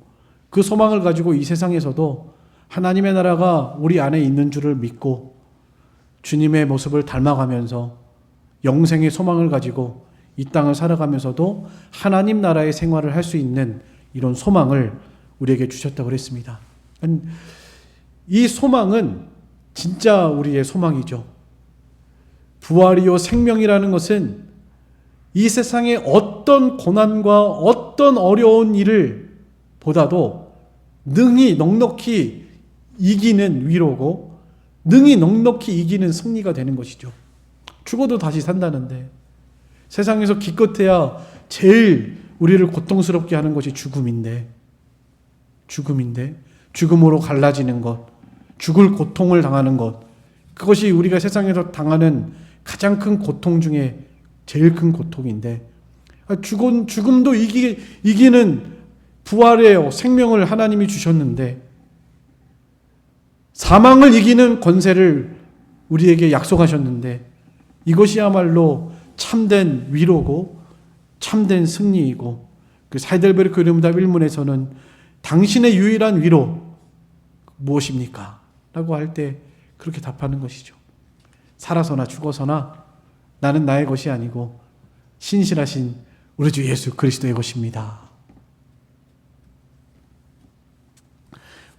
그 소망을 가지고 이 세상에서도 하나님의 나라가 우리 안에 있는 줄을 믿고 주님의 모습을 닮아가면서 영생의 소망을 가지고 이 땅을 살아가면서도 하나님 나라의 생활을 할 수 있는 이런 소망을 우리에게 주셨다고 그랬습니다. 이 소망은 진짜 우리의 소망이죠. 부활이요 생명이라는 것은 이 세상의 어떤 고난과 어떤 어려운 일을 보다도 능히 넉넉히 이기는 위로고, 능히 넉넉히 이기는 승리가 되는 것이죠. 죽어도 다시 산다는데, 세상에서 기껏해야 제일 우리를 고통스럽게 하는 것이 죽음인데, 죽음으로 갈라지는 것, 죽을 고통을 당하는 것, 그것이 우리가 세상에서 당하는 가장 큰 고통 중에 제일 큰 고통인데, 죽음도 이기는 부활의 생명을 하나님이 주셨는데, 사망을 이기는 권세를 우리에게 약속하셨는데, 이것이야말로 참된 위로고 참된 승리이고, 그 하이델베르크 르문답 1문에서는 당신의 유일한 위로 무엇입니까? 라고 할 때 그렇게 답하는 것이죠. 살아서나 죽어서나 나는 나의 것이 아니고 신실하신 우리 주 예수 그리스도의 것입니다.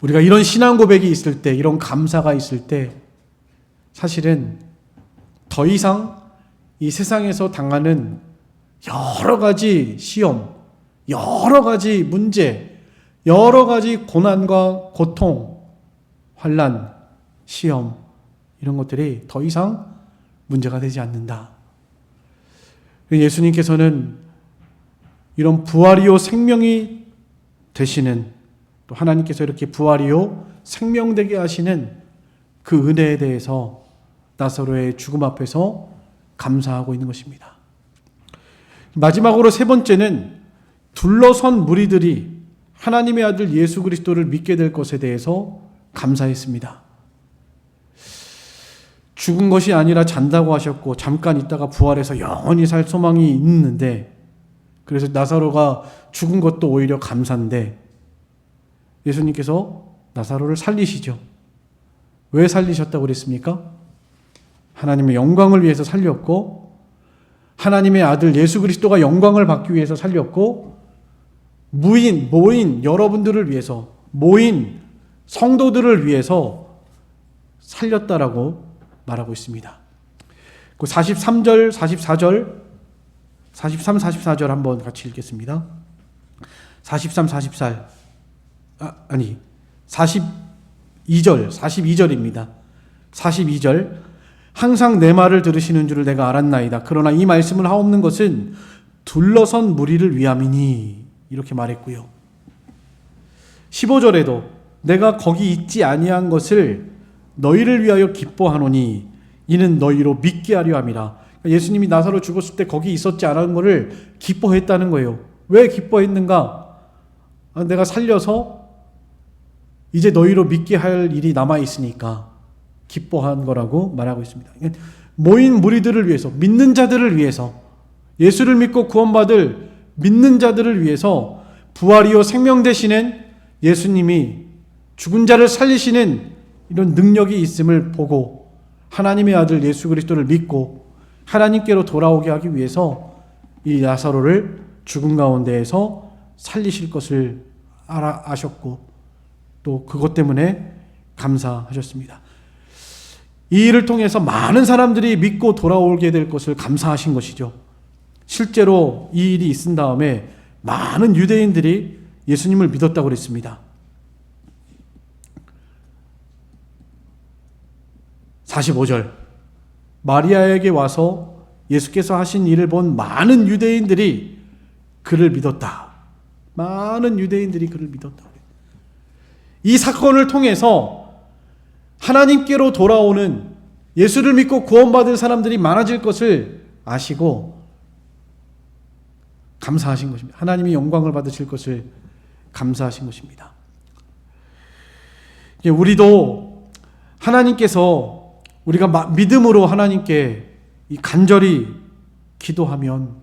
우리가 이런 신앙 고백이 있을 때, 이런 감사가 있을 때, 사실은 더 이상 이 세상에서 당하는 여러 가지 시험, 여러 가지 문제, 여러 가지 고난과 고통, 환난, 시험, 이런 것들이 더 이상 문제가 되지 않는다. 예수님께서는 이런 부활이요 생명이 되시는, 또 하나님께서 이렇게 부활이요 생명되게 하시는 그 은혜에 대해서 나사로의 죽음 앞에서 감사하고 있는 것입니다. 마지막으로 세 번째는 둘러선 무리들이 하나님의 아들 예수 그리스도를 믿게 될 것에 대해서 감사했습니다. 죽은 것이 아니라 잔다고 하셨고, 잠깐 있다가 부활해서 영원히 살 소망이 있는데, 그래서 나사로가 죽은 것도 오히려 감사인데, 예수님께서 나사로를 살리시죠. 왜 살리셨다고 그랬습니까? 하나님의 영광을 위해서 살렸고, 하나님의 아들 예수 그리스도가 영광을 받기 위해서 살렸고, 모인 여러분들을 위해서, 모인 성도들을 위해서 살렸다라고 말하고 있습니다. 그 43절, 44절, 43, 44절 한번 같이 읽겠습니다. 43, 44, 42절입니다. 42절. 항상 내 말을 들으시는 줄을 내가 알았나이다. 그러나 이 말씀을 하옵는 것은 둘러선 무리를 위함이니. 이렇게 말했고요. 15절에도 내가 거기 있지 아니한 것을 너희를 위하여 기뻐하노니 이는 너희로 믿게 하려 함이라. 예수님이 나사로 죽었을 때 거기 있었지 않은 것을 기뻐했다는 거예요. 왜 기뻐했는가? 내가 살려서 이제 너희로 믿게 할 일이 남아있으니까 기뻐한 거라고 말하고 있습니다. 모인 무리들을 위해서, 믿는 자들을 위해서, 예수를 믿고 구원받을 믿는 자들을 위해서 부활이요 생명 되시는 예수님이 죽은 자를 살리시는 이런 능력이 있음을 보고 하나님의 아들 예수 그리스도를 믿고 하나님께로 돌아오게 하기 위해서 이 나사로를 죽은 가운데에서 살리실 것을 아셨고 또 그것 때문에 감사하셨습니다. 이 일을 통해서 많은 사람들이 믿고 돌아오게 될 것을 감사하신 것이죠. 실제로 이 일이 있은 다음에 많은 유대인들이 예수님을 믿었다고 그랬습니다. 45절. 마리아에게 와서 예수께서 하신 일을 본 많은 유대인들이 그를 믿었다. 많은 유대인들이 그를 믿었다. 이 사건을 통해서 하나님께로 돌아오는 예수를 믿고 구원받을 사람들이 많아질 것을 아시고 감사하신 것입니다. 하나님이 영광을 받으실 것을 감사하신 것입니다. 우리도 하나님께서 우리가 믿음으로 하나님께 간절히 기도하면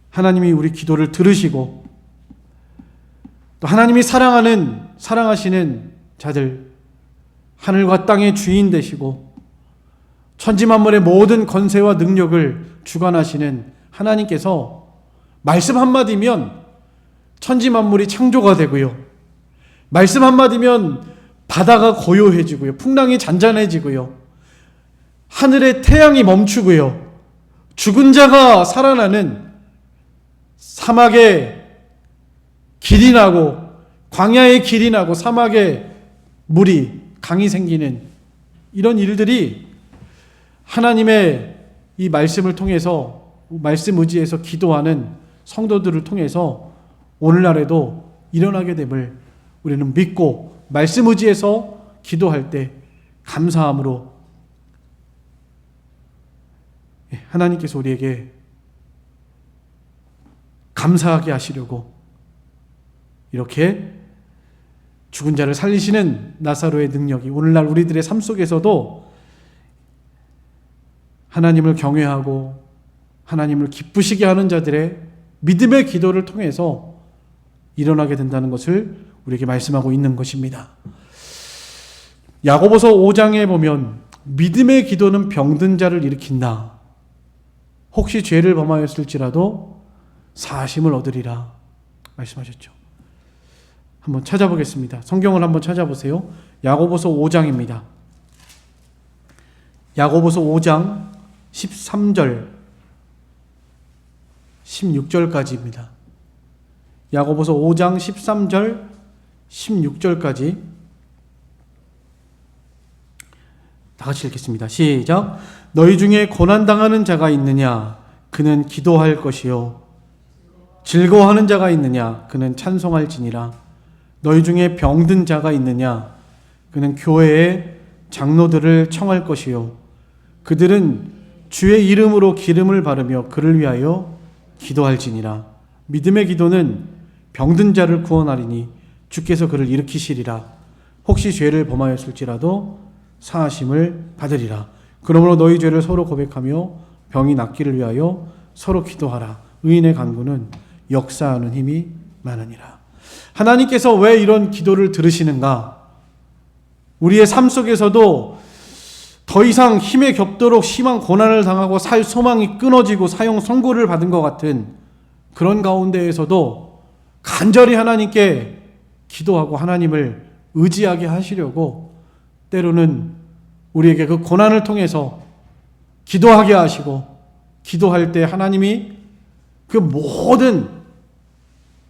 하나님이 우리 기도를 들으시고 또 하나님이 사랑하시는 자들, 하늘과 땅의 주인 되시고 천지만물의 모든 권세와 능력을 주관하시는 하나님께서 말씀 한마디면 천지만물이 창조가 되고요. 말씀 한마디면 바다가 고요해지고요. 풍랑이 잔잔해지고요. 하늘의 태양이 멈추고요. 죽은 자가 살아나는 사막에 길이 나고 광야에 길이 나고 사막에 강이 생기는 이런 일들이 하나님의 이 말씀을 통해서 말씀 의지해서 기도하는 성도들을 통해서 오늘날에도 일어나게 됨을 우리는 믿고 말씀 의지해서 기도할 때 감사함으로 하나님께서 우리에게 감사하게 하시려고 이렇게 죽은 자를 살리시는 나사로의 능력이 오늘날 우리들의 삶 속에서도 하나님을 경외하고 하나님을 기쁘시게 하는 자들의 믿음의 기도를 통해서 일어나게 된다는 것을 우리에게 말씀하고 있는 것입니다. 야고보서 5장에 보면 믿음의 기도는 병든 자를 일으킨다. 혹시 죄를 범하였을지라도 사하심을 얻으리라 말씀하셨죠. 한번 찾아보겠습니다. 성경을 한번 찾아보세요. 야고보서 5장입니다. 야고보서 5장 13절 16절까지입니다. 야고보서 5장 13절 16절까지 다 같이 읽겠습니다. 시작. 너희 중에 고난당하는 자가 있느냐? 그는 기도할 것이요. 즐거워하는 자가 있느냐? 그는 찬송할지니라. 너희 중에 병든 자가 있느냐? 그는 교회의 장로들을 청할 것이요. 그들은 주의 이름으로 기름을 바르며 그를 위하여 기도할지니라. 믿음의 기도는 병든 자를 구원하리니 주께서 그를 일으키시리라. 혹시 죄를 범하였을지라도 사하심을 받으리라. 그러므로 너희 죄를 서로 고백하며 병이 낫기를 위하여 서로 기도하라. 의인의 간구는 역사하는 힘이 많으니라. 하나님께서 왜 이런 기도를 들으시는가? 우리의 삶 속에서도 더 이상 힘에 겹도록 심한 고난을 당하고 살 소망이 끊어지고 사형 선고를 받은 것 같은 그런 가운데에서도 간절히 하나님께 기도하고 하나님을 의지하게 하시려고 때로는 우리에게 그 고난을 통해서 기도하게 하시고, 기도할 때 하나님이 그 모든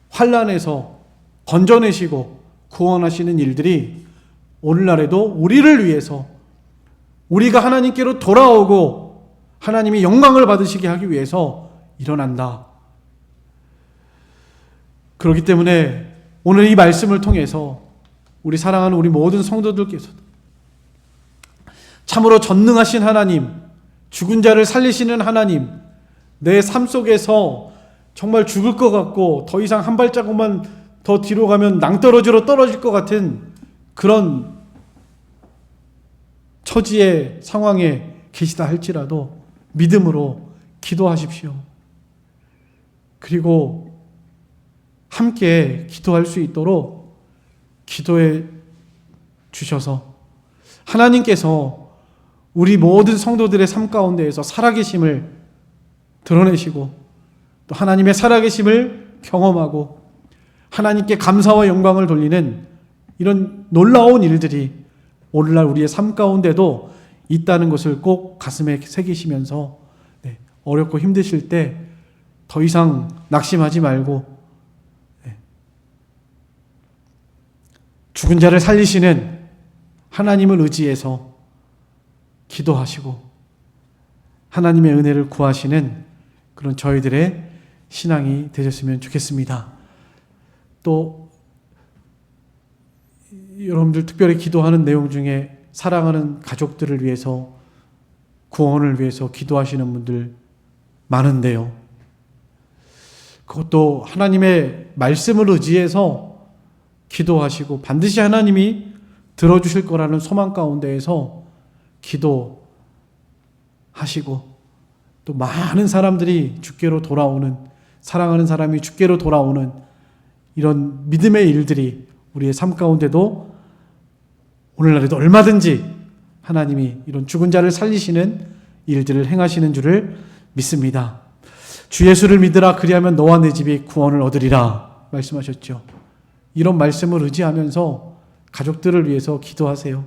환난에서 건져내시고 구원하시는 일들이 오늘날에도 우리를 위해서, 우리가 하나님께로 돌아오고 하나님이 영광을 받으시게 하기 위해서 일어난다. 그렇기 때문에 오늘 이 말씀을 통해서 우리 사랑하는 우리 모든 성도들께서 참으로 전능하신 하나님, 죽은 자를 살리시는 하나님, 내 삶 속에서 정말 죽을 것 같고 더 이상 한 발자국만 더 뒤로 가면 낭떠러지로 떨어질 것 같은 그런 처지의 상황에 계시다 할지라도 믿음으로 기도하십시오. 그리고 함께 기도할 수 있도록 기도해 주셔서 하나님께서 우리 모든 성도들의 삶 가운데에서 살아계심을 드러내시고 또 하나님의 살아계심을 경험하고 하나님께 감사와 영광을 돌리는 이런 놀라운 일들이 오늘날 우리의 삶 가운데도 있다는 것을 꼭 가슴에 새기시면서 어렵고 힘드실 때 더 이상 낙심하지 말고 죽은 자를 살리시는 하나님을 의지해서 기도하시고 하나님의 은혜를 구하시는 그런 저희들의 신앙이 되셨으면 좋겠습니다. 또 여러분들 특별히 기도하는 내용 중에 사랑하는 가족들을 위해서, 구원을 위해서 기도하시는 분들 많은데요. 그것도 하나님의 말씀을 의지해서 기도하시고 반드시 하나님이 들어주실 거라는 소망 가운데에서 기도하시고 또 많은 사람들이 주께로 돌아오는, 사랑하는 사람이 주께로 돌아오는 이런 믿음의 일들이 우리의 삶 가운데도 오늘날에도 얼마든지 하나님이 이런 죽은 자를 살리시는 일들을 행하시는 줄을 믿습니다. 주 예수를 믿으라, 그리하면 너와 내 집이 구원을 얻으리라 말씀하셨죠. 이런 말씀을 의지하면서 가족들을 위해서 기도하세요.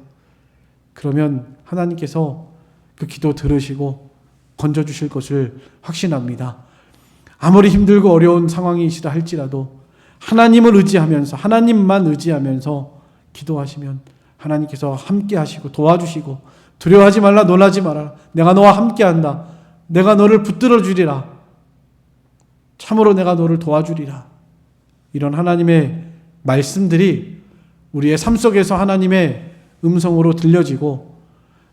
그러면 하나님께서 그 기도 들으시고 건져주실 것을 확신합니다. 아무리 힘들고 어려운 상황이시다 할지라도 하나님을 의지하면서, 하나님만 의지하면서 기도하시면 하나님께서 함께 하시고 도와주시고, 두려워하지 말라, 놀라지 마라, 내가 너와 함께 한다, 내가 너를 붙들어 주리라, 참으로 내가 너를 도와주리라, 이런 하나님의 말씀들이 우리의 삶 속에서 하나님의 음성으로 들려지고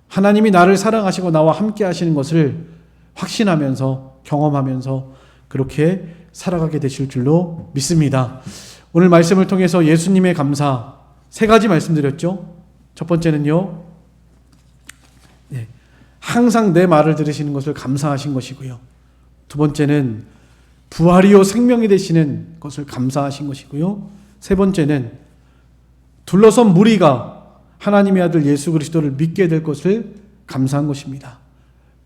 하나님이 나를 사랑하시고 나와 함께 하시는 것을 확신하면서, 경험하면서 그렇게 살아가게 되실 줄로 믿습니다. 오늘 말씀을 통해서 예수님의 감사 3가지 말씀드렸죠. 첫 번째는요, 항상 내 말을 들으시는 것을 감사하신 것이고요. 두 번째는 부활이요 생명이 되시는 것을 감사하신 것이고요. 세 번째는 둘러선 무리가 하나님의 아들 예수 그리스도를 믿게 될 것을 감사한 것입니다.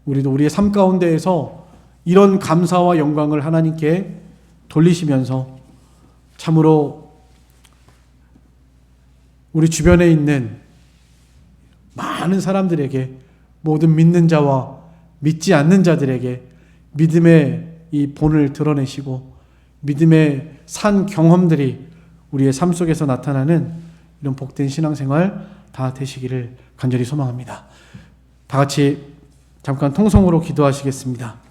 우리도 우리의 삶 가운데에서 이런 감사와 영광을 하나님께 돌리시면서 참으로 우리 주변에 있는 많은 사람들에게, 모든 믿는 자와 믿지 않는 자들에게 믿음의 이 본을 드러내시고 믿음의 산 경험들이 우리의 삶 속에서 나타나는 이런 복된 신앙생활 다 되시기를 간절히 소망합니다. 다 같이 잠깐 통성으로 기도하시겠습니다.